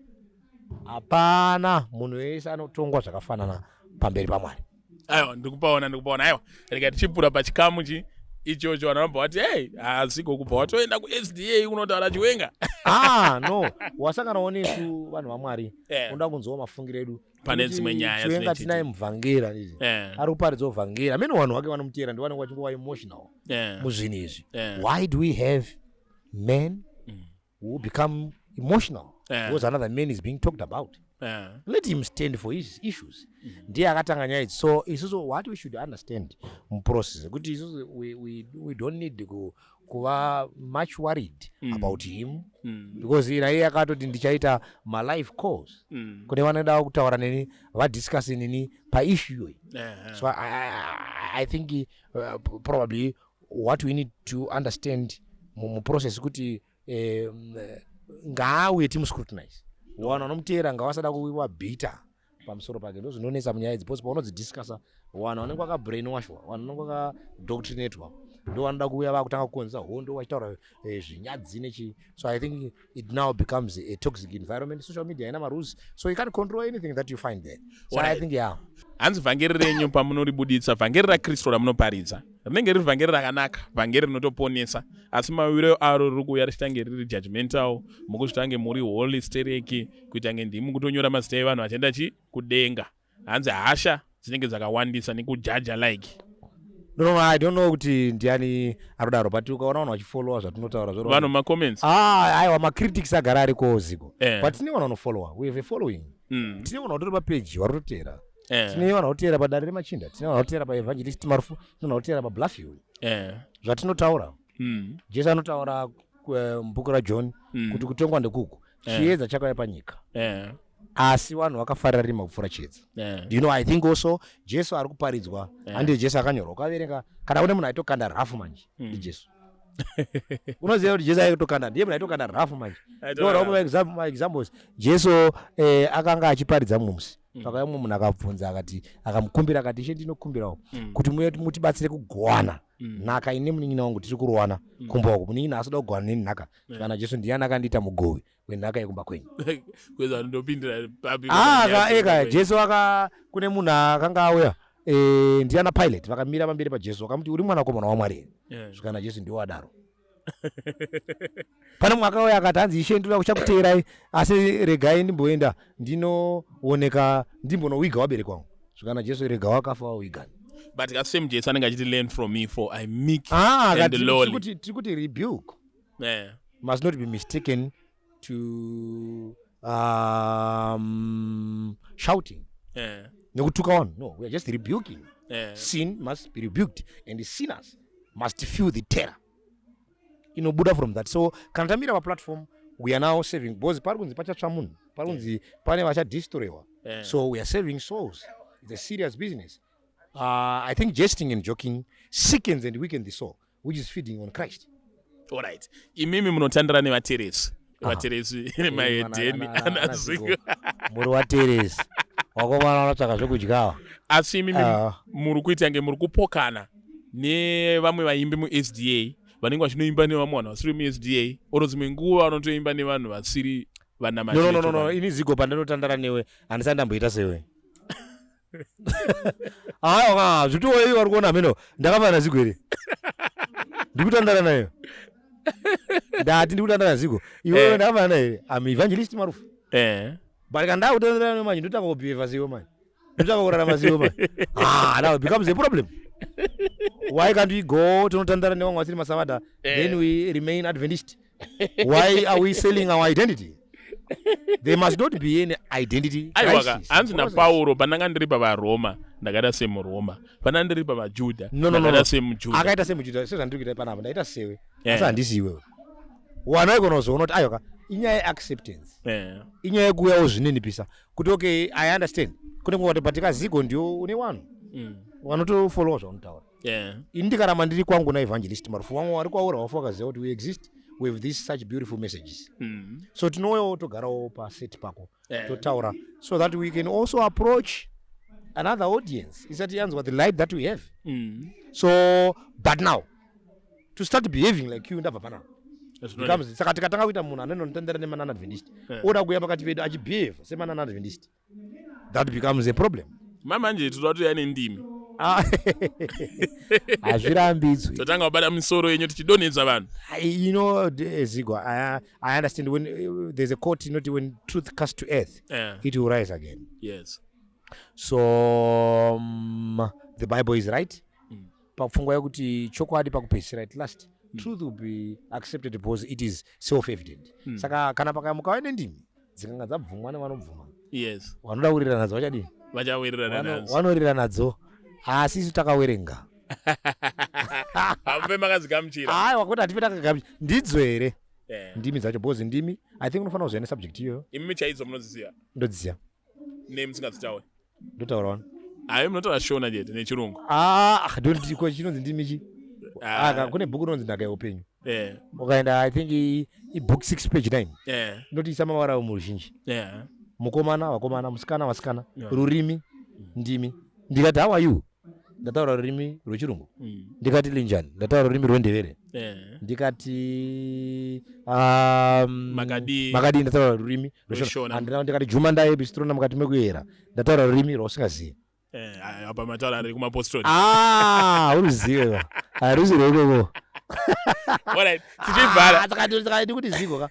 Hapana munhu wese anotongwa zvakafanana pamberi paMwari. Aiwa ndikupaona aiwa rega tichipura pachikamuchi ichocho vanobva vati hey asiko kubva watoenda kuSDA unotaura Chiwenga. No wasanganawo nesu vanhu vaMwari unoda kunzwawo mafungiro edu pane dzimwe nyaya Chiwenga tinaye muvhangera ari kuparidzawo vhangera amene vanhu vake vanomutera ndivanenge vachingova emotional muzvinhu izvi. Why do we have men who become emotional because another man is being talked about? Let him stand for his issues. Ndiye akatanga nyaya idzi. So isusu what we should understand muprocess kuti isusu we don't need kuva much worried about him because iye akatoti ndichaita my life course kune vanoda kutaura neni vadiscuss neni paissue iyoyi. So I think probably what we need to understand muprocess kuti ngaawe timuscrutinize vanhu vanomutera ngavasada kuwiwa bhita pamusoro pake ndo zvinonesa munyaya idzi because paunodzidiscasa vanhu vanenge vakabrainwashwa vanhu vanenge vakadoctrinatwa ndo vanoda kuuya vakutanga kukonzesa hondo vachitaura zvinyadzi nechi. So I think it now becomes a toxic environment. Social media haina marules so you can't control anything that you find there. So I think hanzi vhangeri renyu pamunoribuditsa vhangeri raKristu ramunoparidza rinenge riri vhangeri rakanaka vhangeri rinotoponesa asi mawiro aro riri kuuya richitange riri judgmental mukuchitange muri holy stereki kuitange ndimi kutonyora mazita evanhu vachienda kudenga hanzi hasha dzinenge dzakawandisa nekujaja like. No, I don't know kuti ndiani arodaro but ukaona vanhu vachifollowa zvatinotaura zvaro vanhu macomments aiwa macritics agara ariko ziko but tine vanhu vanofollowa we have a following. Tine vanhu vatori papage varototera tine vanhu vanotera padare remachinda tine vanhu vanotera paEvangelist MARUFU tine vanhu vanotera paBlufffield zvatinotaura. Jesu anotaura mubhuku raJohn kuti kutongwa ndekuku chiedza chakauya panyika asi vanhu vakafarira rima kupfuura chiedza. Do you know I think also Jesu ari kuparidzwa handi Jesu akanyorwa ukaverenga kana kune munhu aitokanda rafu manje ndi Jesu Unoziva kuti Jesu aitokanda ndiye munhu aitokanda rafu manje. Ma examples Jesu akanga achiparidza mumusi. Pakauya mumwe munhu akabvunza akati akamukumbira akati ishe ndinokumbirawo kuti mutibatsire kugowana nhaka ine munin'ina wangu tiri kurowana kumba uku munin'ina asida kugowana neni nhaka kana Jesu ndiyani akandiita mugowi wenhaka yekumba kwenyu. Kweza ndopindira papi. Eka Jesu kune munhu akanga auya ndiana Pilate vakamira pamberi paJesu akamuti uri mwanakomana waMwari here. Zvikana Jesu ndiwo adaro. Pane mumwe akauya akati hanzi ishe ndinoda kuchakuteerai asi regai ndimboenda ndinooneka ndimbonowiga wabereki wangu. Zvikana Jesu rega wakafa wawigani. But the same Jesu anenge achiti learn from me for I meek and lowly. Tiri kuti rebuke must not be mistaken to shouting. Nekutuka on. No, we are just rebuking. Sin must be rebuked and the sinners must feel the terror. Buddha from that. So kanatamira platform we are now saving both parunzi pachatsva munhu parunzi pane vachadistroywa. So we are saving souls. It's a serious business. I think jesting and joking sickens and weakens the soul, which is feeding on Christ. All right. Imimi munotandara nevateresi. Vateresi maedheni anazigo. Muri wateresi. Wakomana vanotsvaka zvokudyawa. Asi imimi muri kuita nge muri kupokana nevamwe vaimbi mu-SDA vanenge vachinoimba nevamwe vanhu vasiri mu-SDA oro dzimwe nguva vanotoimba nevanhu vasiri vanamati. No, ini zigo pandinotandara newe handisati ndamboita sewe. Zvituwo iwe vari kuona meno ndakafanana zigo here. Ndikutandara nayo. Ndati ndikutandara nazigo. Iwe ndakafanana here. I'm evangelist Marufu. But kanda kutandara nayo manje ndotaka kubehave sewe manje. Ndotaka kurarama sewe manje. Now it becomes a problem. Why can't we go to Notandara Nevang Wasiri Masavada? Then we remain Adventist. Why are we selling our identity? There must not be any identity crisis. Hanzi na Paulo pananga ndiri pa Roma ndakada semu Roma. Pana ndiri pa Juda ndakada semu Juda. Akaita semu Juda sezva ndiri kuita panapa ndaita sewe. Asa handisi iwewe. Wana ikonozoona kuti ayoka inyaya acceptance. Inyaya kuuyawo zvinenipisa. Kuti okay I understand. Kune kuti patika zigo ndio une wanu. Vanotofollowa zvaunotaura. Indikarama ndiri kwangu naevangelist Marufu wangu vari kwaura wafu wakaziva kuti we exist with these such beautiful messages. So tinouyawo togarawo paseti pako totaura so that we can also approach another audience isati yanzwa the light that we have. So but now to start behaving like you ndabva panapa saka tikatanga kuita munhu anonotendera nemanana Adventist oda kuuya pakati pedu achibehave semanana Adventist, that becomes a problem. Mamanje totouya nendimi hazvirambidzwi totanga kubata misoro yenyu tichidonedza vanhu. Zigo, I understand when there's a quote, when truth comes to earth, it will rise again. Yes. So the Bible is right. Pafunga yakuti chokwadi pakupedzisira at last truth will be accepted because it is self-evident. Saka kana pakamuka nendimi dzikanga dzabvumwa nevanobvuma. Yes. Vanoda kuwirirana nadzo vachadini? Vachawirirana nadzo. Vanowirirana nadzo. Asi isu takawerenga. Hambe makazigamuchira. Wakuti hatipe takagamuchira. Ndidzo here. Ndimi dzacho because ndimi I think unofanira kuziva nesubject iyoyo. Imi chaidzo munodziziva? Ndodziziva. Name singadzitaura. Ndotaura wani? Munotaura shona chete nechirungu. Don't chinonzi ndimi chi. Kune bhuku rinonzi nhaka yeupenyu. Ukaenda I think book 6 page 9. Ndotiisa mavara muruzhinji. Mukomana, vakomana, musikana, vasikana, rurimi, ndimi. Ndikati how are you? Ndataura rurimi rwechirungu. Ndikati linjani? Ndataura rurimi rwendevere. Ndikati makadi ndataura rurimi rweshona. Ndikati juma ndaye bistrona mukati mekuyera. Ndataura rurimi rwausingazivi. Apa mataura ari kumapostoli. Uruzive. Haruzive ikoko. Alright, tichivhara. Takati kuti zigo ka.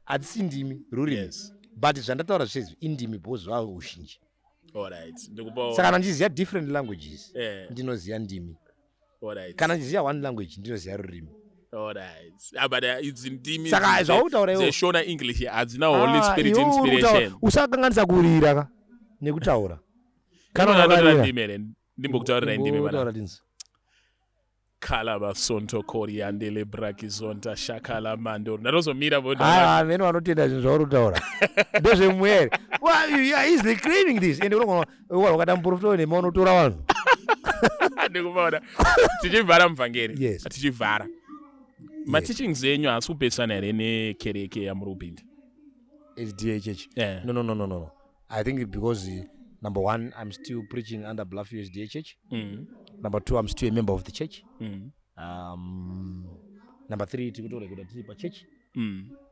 Hatisi ndimi rurimi. But zvandataura zvezvi indimi because vavo uzhinji. Alright. Saka kana ndiziva different languages ndinoziva ndimi. Kana ndiziva one language ndinoziva rurimi. Alright. But it's indimi. Saka zvautaura iwo. Zeshona English hadzina Holy Spirit inspiration. Usakanganisa kurira ka nekutaura. Kana unataura ndimi here. Ndimbokutaurira ndimi bana. Kalaba sonto koriandele brakizonta shakala mando. Narozomira bondo. Meno vanotenda zvinhu zvauritaura. Ndozvemwere. He's claiming this. Ende unoona wakati muprofita nemaunotora vanhu. Ndikuona. Tichivhara muvhangeri. Yes. Tichivhara. Ma-teachings enyu haasi kupesana here nekereke yamurupinda? SDA church. Yeah. No. I think because number one, I'm still preaching under Bluffview SDA church. Number two, I'm still a member of the church. Number three, to church.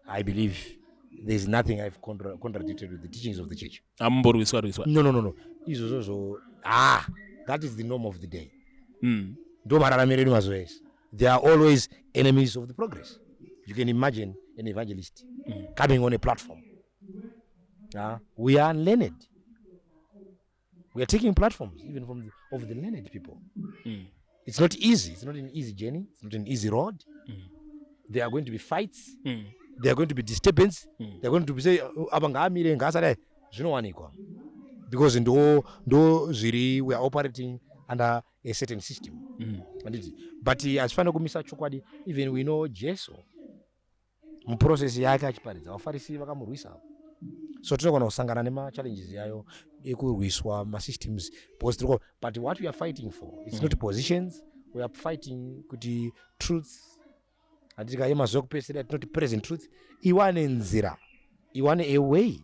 I believe there's nothing I've contradicted with the teachings of the church. No. That is the norm of the day. They are always enemies of the progress. You can imagine an evangelist coming on a platform. We are unlearned. We are taking platforms even from the learned people. It's not easy. It's not an easy journey. It's not an easy road. There are going to be fights. There are going to be disturbance. They are going to be say because in we are operating under a certain system. But as far as even we know Jesus process yake achiparidza vafarisi vakamurwisa, so tinogona kusangana nema-challenges yayo ekurwiswa ma-systems. But what we are fighting for, it's not positions. We are fighting kuti truths andika yemazuva kupesera not present truth iwane nzira, iwane a way.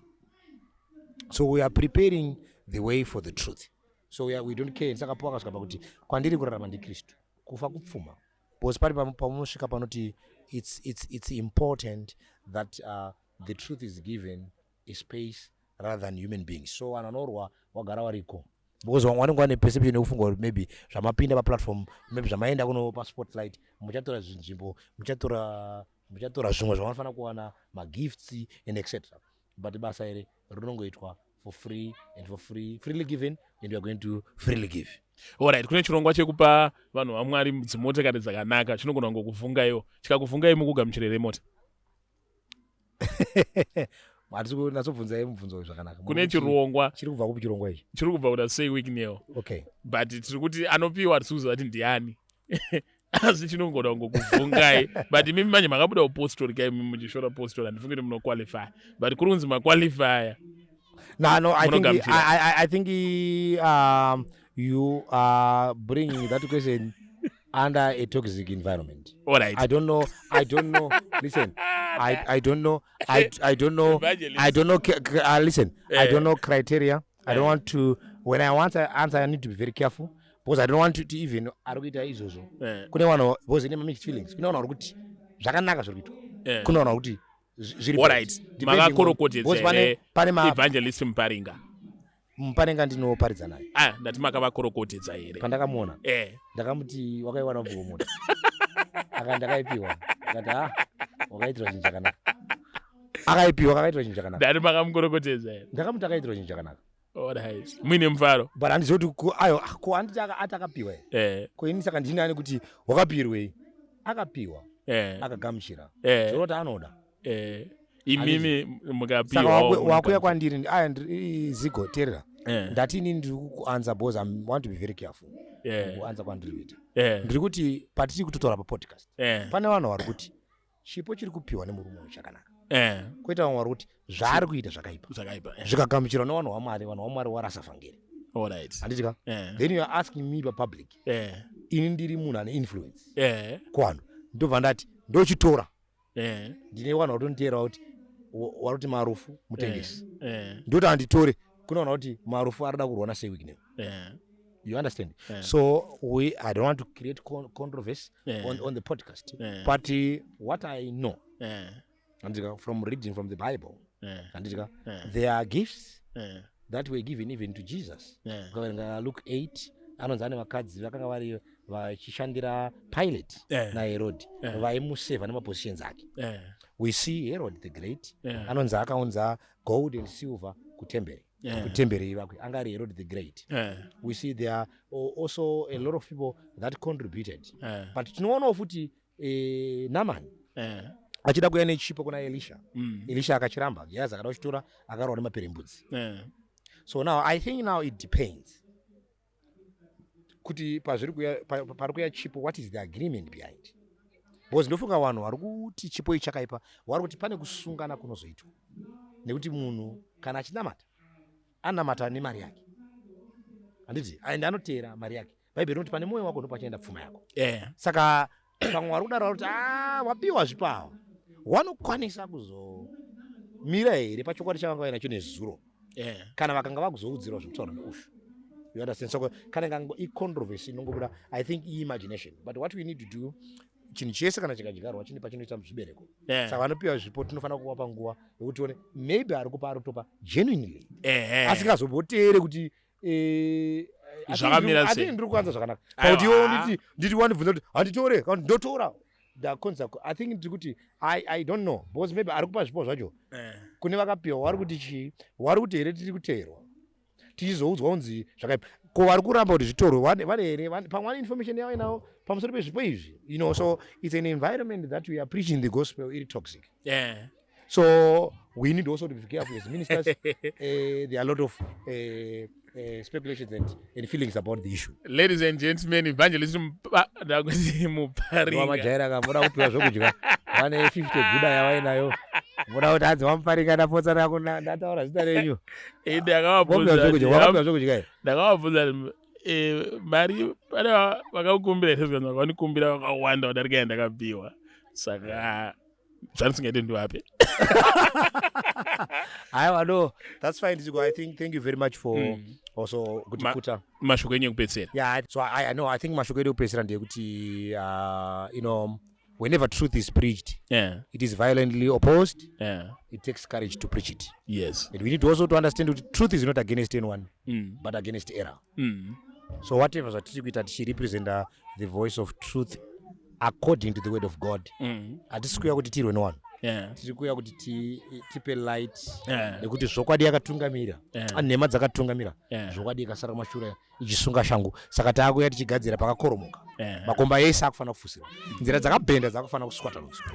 So we are preparing the way for the truth. So we don't care. Saka poka skapa kuti kwandiri kurarama ndi Kristu kufa kupfuma. Because pari pamunosvika panoti it's important that the truth is given a space rather than human beings. So wananorwa wagara wariko. Because wanenge wane perception yekufunga maybe zvamapinda platform, maybe zvamaenda kuno pa spotlight, muchatora zvinzvimbo, muchatora zvimwe zvavanofana kuwana, magifts and etc. But basa ere rinongoitwa for free and for freely given, and we are going to freely give. Alright, kune chirongwa chekupa vanhu vaMwari dzimotikari dzakanaka chinogona kungokuvhungaiwo chikakuvhungai mukugamuchire remota. Nasobvunzai mubvunzo zvakanaka. Kune chirongwa chiri kubva kupi chirongwa ichi? Chiri kubva kuda sei Wicknel. Okay. But tiri kuti anopiwa tisuza kuti ndiani. Asi chinogona kungokuvhungai. But mimi manje makabuda upostori kai muchishora postori andifungi kuti munoqualify. But kurunzi maqualify. No, I think you are bringing that question under a toxic environment. All right. I don't know. Listen, I don't know. Listen, I don't know criteria. I don't want to. When I want to answer, I need to be very careful because I don't want to even arugita izozo. Kune wano because in mixed feelings. Kune wano aruguti zvakanaka zvirikuitwa. Kune wano aruguti zviri. All right. Makakorokotedza evangelist Muparinga. Muparinga ndinoparidza naye. Ndati makavakorokotedza here. Pandakamuona. Ndakamuti wakaiwana mvumo moto. Ndakaipiwa. Ndati wakaitirwa chinhu chakanaka. Akaitirwa chinhu chakanaka. Ndati makamukorokotedza here. Ndakamuti akaitirwa chinhu chakanaka. Alright. Mwine mfaro. But handizoti ko handiti atakapiwa here. Ko ini saka ndinani kuti wakapirwei. Akapiwa. Akagamuchira. Zvinoti anoda. Imimi mukapiwa. Saka wakuya kwandiri zigo terera. Ndati ini ndiri kuanza because I want to be very careful. Kuanza kwandiri kuita. Ndiri kuti patiri kutotora pa podcast. Pane vanhu vari kuti chipo chiri kupiwa nemurume chakanaka. Koita vanhu vari kuti zvaari kuita zvakaipa. Zvikagamuchirwa nevanhu vaMwari, vanhu vaMwari warasafangere. All right. Handitika? Then you are asking me pa public. Ini ndiri munhu ane influence. Kuvanhu. Ndobva ndati ndochitora. Ndine vanhu vatoniteera kuti waroti Marufu mutengesi. Ndoti handitore. Kuna vanhu kuti Marufu arada kurwa naSe Wicknel. You understand? So I don't want to create controversy on the podcast. But what I know, from reading from the Bible, there are gifts that were given even to Jesus. Luke 8, anonzane vakadzi vakanga vari vachishandira Pilate naHerod vaimuseva nemapositions ake. We see Herod the Great anonzi akaunza gold and silver kutemberi. Kutemberi vakwe angari Herod the Great. We see there are also a lot of people that contributed. But tinoona futi Naaman achida kuya nechipo kuna Elisha. Elisha akachiramba. Yes, akada kuchitora akarwa nemaperembudzi. So now I think now it depends kuti pari kuya chipo, what is the agreement behind? Because ndofunga vanhu vari kuti chipo ichi chakaipa vari kuti pane kusungana kunozoitwa nekuti munhu kana achinamata anamata nemari yake, handiti and anoteera mari yake. Bhaibheri rinoti pane mwoyo wako ndipo pachaenda pfuma yako. Saka pamwe vari kudaro kuti wapiwa zvipawa wanokwanisa kuzomira here pachokwadi chavanga vainacho nezuro kana vakanga vakuzoudzirwa zvekutaura neushu. You understand? So kana kango i-controversy inongobuda, I think imagination, but what we need to do, chinhu chese kana chikadyarwa chine pachinoita muzvibereko. Saka vanopiwa zvipo tinofanira kuvapa nguva yekuti one maybe ari kupa arikutopa genuinely asingazoboteere kuti zvakamira sei. Ndiri kuanza zvakanaka pakuti iwo nditi wandibvunza kuti handitore kana ndotora I think ndiri kuti I don't know because maybe ari kupa zvipo zvacho kune vakapiwa vari kuti chii, vari kuti here tiri kuteerwa tichizoudzwa unzi zvakaipa ko vari kuramba kuti zvitorwe vane here pamwe vane information yavo inawo pamusoro pezvipo izvi, you know. So it's an environment that we are preaching the gospel iri toxic. So we need also to be careful as ministers. There are a lot of speculations and feelings about the issue. Ladies and gentlemen, Evangelist Muparinga wamajaira kamboda kupiwa zvokudya vane 50 guda yavainayo mboda kuti hanzi Muparinga ndapotsa nako ndataura zita renyu ndakavabvunza mari pane vakakukumbira sezvana vakanikumbira vakawanda kudarika yandakapiwa, saka zvanisingaite ndiwape. No, that's fine. I think thank you very much for also kutiputa mashoko enyu ekupedzisira. Yeah, so I know, I think mashoko edu ekupedzisira ndeyekuti you know, whenever truth is preached, it is violently opposed. It takes courage to preach it. Yes. And we need also to understand that truth is not against anyone, but against error. So whatever that she represents the voice of truth according to the word of God. Hatisi kuti tirwe no one. Tiri kuya kuti tipe light nekuti zvokwadi yakatungamira nhema dzakatungamira zvokwadi ikasara kumashure ichisunga shangu. Saka taakuya tichigadzira pakakoromoka makomba ese akufanira kufusira, nzira dzakabhenda dzakafanira kuswatanudzwa.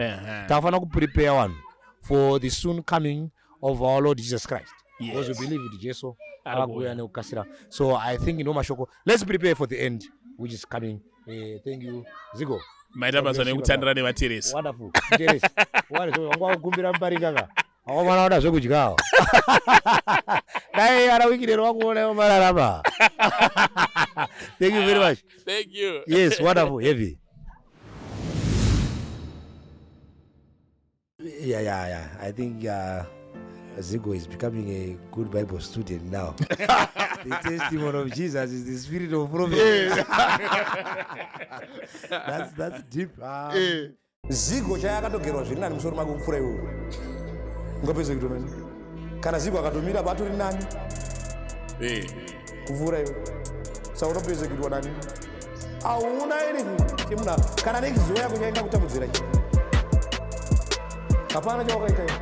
Takafanira kuprepare one for the soon coming of our Lord Jesus Christ. Because we believe in Jesus akuya nekukasira. So I think mashoko, let's prepare for the end which is coming. Thank you Zigo. Maita basa nekutandira nevateresi. Wonderful. Teresi. Wanga kukumbira Muparinga ka. Awamana oda zvokudyawo. Dai ara Wicknel wakuona mararama. Thank you very much. Thank you. Yes, wonderful. Heavy. Yeah. I think Zigo is becoming a good Bible student now. The testimony of Jesus is the spirit of prophecy. That's deep. Zigo chayakatogerwa zviri nani musoro mako kupfura iwoyo ngopeze kuti nani kana Zigo akatomira patori nani kupfura iwoyo saka unopeze kuti nani auna iri chimuna kana nekiziwa yako chaenda kutamudzira chi hapana chawakaita.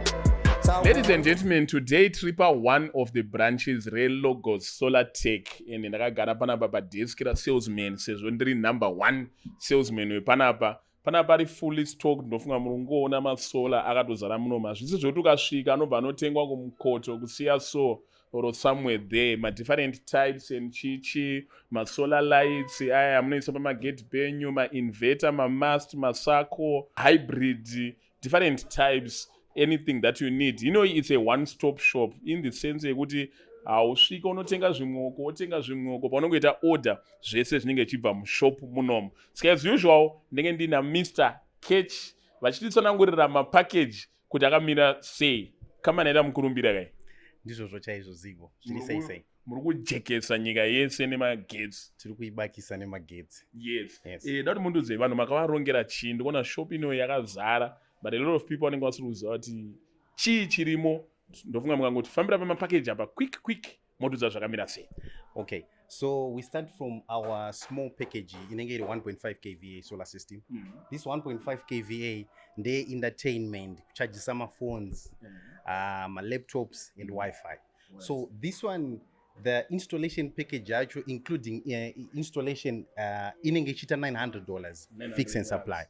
Ladies and gentlemen, today tripa one of the branches Logos Solar Tech and ndakagara panapa padesk salesman sezvo ndiri number 1 salesman wepanapa. Panapa ri fully stocked, ndofunga murungoona masola akatozara muno mazvisi zvoti ukasvika anobva anotengwa kumukoto kusiya so or somewhere there, different types and chichi, solar lights, amunoisa pamagate penyu, inverter, mast, masako, hybrid, different types. Anything that you need, you know, it's a one-stop shop in the sense yekuti usvika unotenga zvimwoko paunongoita order zvese zvinenge chibva mushop munomu. Saka as usual ndenge ndina Mr. Catch vachititsanangurira mapackage kuti akamira sei. Kama naita mukurumbira kai ndizvo chaizvo Zigo zviri sei muri kujekesa nyika yese nemagetsi. Tiri kuibakisa nemagetsi. Yes. Dati munduze vanhu makavarongera chii, ndikuona shop ino yakazara. But a lot of people wanting to use chii chirimo ndofunga mukangoti fambira pamapackage apa quick moduza zvakamira sei. Okay, so we start from our small package inenge iri 1.5 kVA solar system. This 1.5 kVA ndeye entertainment, kuchajisa maphones, laptops and Wi-Fi. So this one, the installation package actually including installation inenge ichita $900 fix and supply.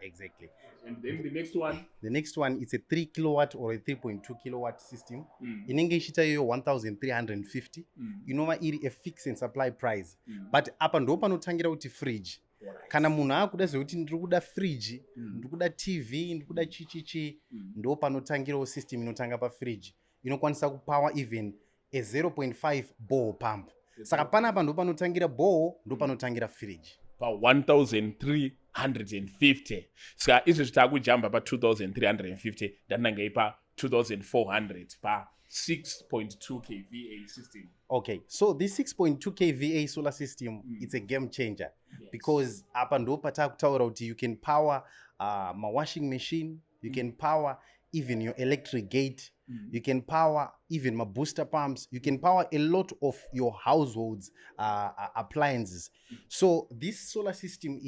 Exactly. And then the next one? The next one, it's a 3 kilowatt or a 3.2 kilowatt system. In English, it's 1,350. You know, it's a fix and supply price. But up and open, utangira uti fridge. Kana munhu akuda zekuti ndikuda fridge, ndikuda TV, ndikuda chichichi, ndo panotangira system inotanga pa fridge. Inokwanisa kupower even a 0.5 bore pump. Saka panapa ndo panotangira bore, ndo panotangira fridge. pa1350 saka izvezvi taakujamba pa2350 ndanangei pa2400 pa 6.2 kva system. Okay, so this 6.2 kva solar system, it's a game changer. Yes. Because apa ndo patakutaura kuti you can power my washing machine, you can power even your electric gate, you can power even my booster pumps, you can power a lot of your households appliances. So this solar system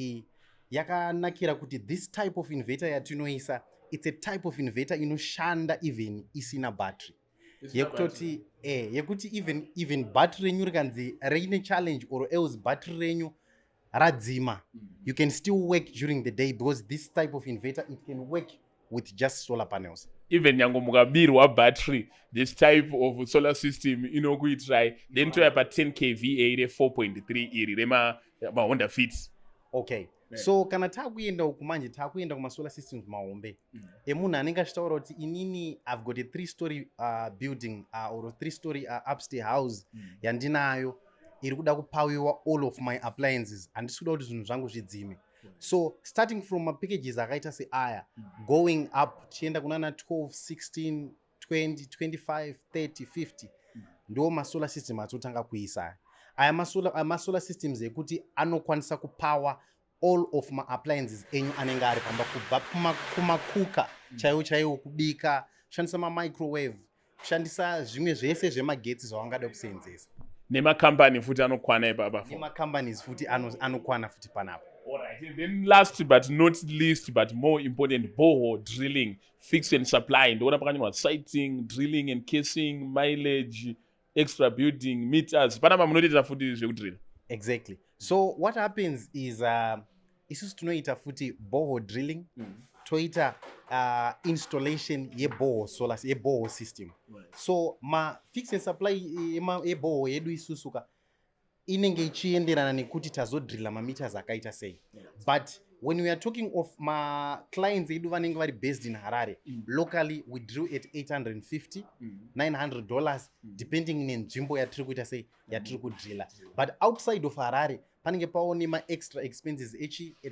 yakanakira kuti this type of inverter yatinoisa, it's a type of inverter inoshanda even isina battery. Yekutoti yekuti even battery renyu rikanzi reine challenge or else battery renyu radzima, you can still work during the day because this type of inverter, it can work with just solar panels. Even nyango mukabirwa battery, this type of solar system inokuitirai then toya pa 10 kva re 4.3 iri rema Honda Fits. Okay, so kana takuenda kumanje takuenda kuma solar systems mahombe emunhu anenge achitaura kuti inini I've got a 3-story building or a 3-story upstairs house yandinayo iri kuda kupawiwa all of my appliances, handisi kuda kuti zvinhu zvangu zvidzime. So starting from mapackages akaita seaya going up tichienda kunana 12, 16, 20, 25, 30, 50 ndo masolar system atotanga kuisa aya masolar systems ekuti anokwanisa kupower all of my appliances enyu anenge ari pamba kubva kumakuka chaiwo kubika, kushandisa mamicrowave, kushandisa zvimwe zvese zvemagetsi zvawangada kuseenzesa. Nemakambani futi anokwana ipapa. Nemacompanies futi anokwana futi panapa. Alright, and then last but not least, but more important, borehole drilling, fix and supply. Ndoona pakanyorwa siting, drilling and casing, mileage, extra building, meters. Panapa munoita futi zvekudrilla. Exactly. So what happens is isusu tunoita futi borehole drilling, toita installation ye-borehole system. Right. So ma fix and supply ye-borehole yedu isusuka inenge ichienderana nekuti tazodrilla mameters akaita sei. But when we are talking of ma clients edu vanenge vari based in Harare, locally we drill at $850, $900 depending nenzvimbo yatiri kuita sei yatiri kudrilla. But outside of Harare panenge paone ma extra expenses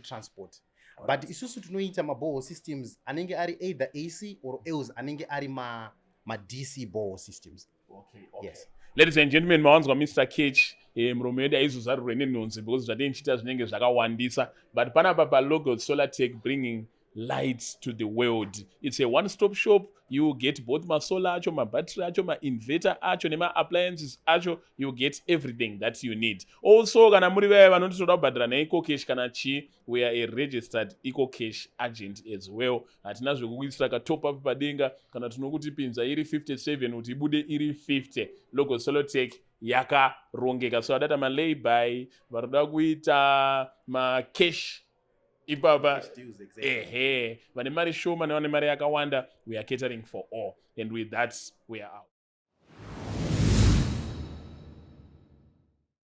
transport. But isusu tunoita ma borehole systems anenge ari either AC or else anenge ari ma DC borehole systems. Okay. Yes. Ladies and gentlemen, mawanzwa Mr. Cage, muromo yedu aizozarurwe nenhonzi because zvatinochita zvinenge zvakawandisa, but panapa palogo Solar Tech bringing lights to the world. It's a one-stop shop. You get both my solar acho, my battery acho, my inverter acho, nema appliances acho. You get everything that you need. Also, kana muri vaya vanotoda kubhadhara neEcocash kana chi, we are a registered EcoCash agent as well. Hatina zvekukuisira ka top up padenga kana tinokuti pinza iri 57 kuti ibude iri 50. Logo Solar Tech yakarongeka. So data ma lay-by, varoda kuita ma cash ipapa vane mari shoma nevane mari yakawanda, we are catering for all, and with that we are out.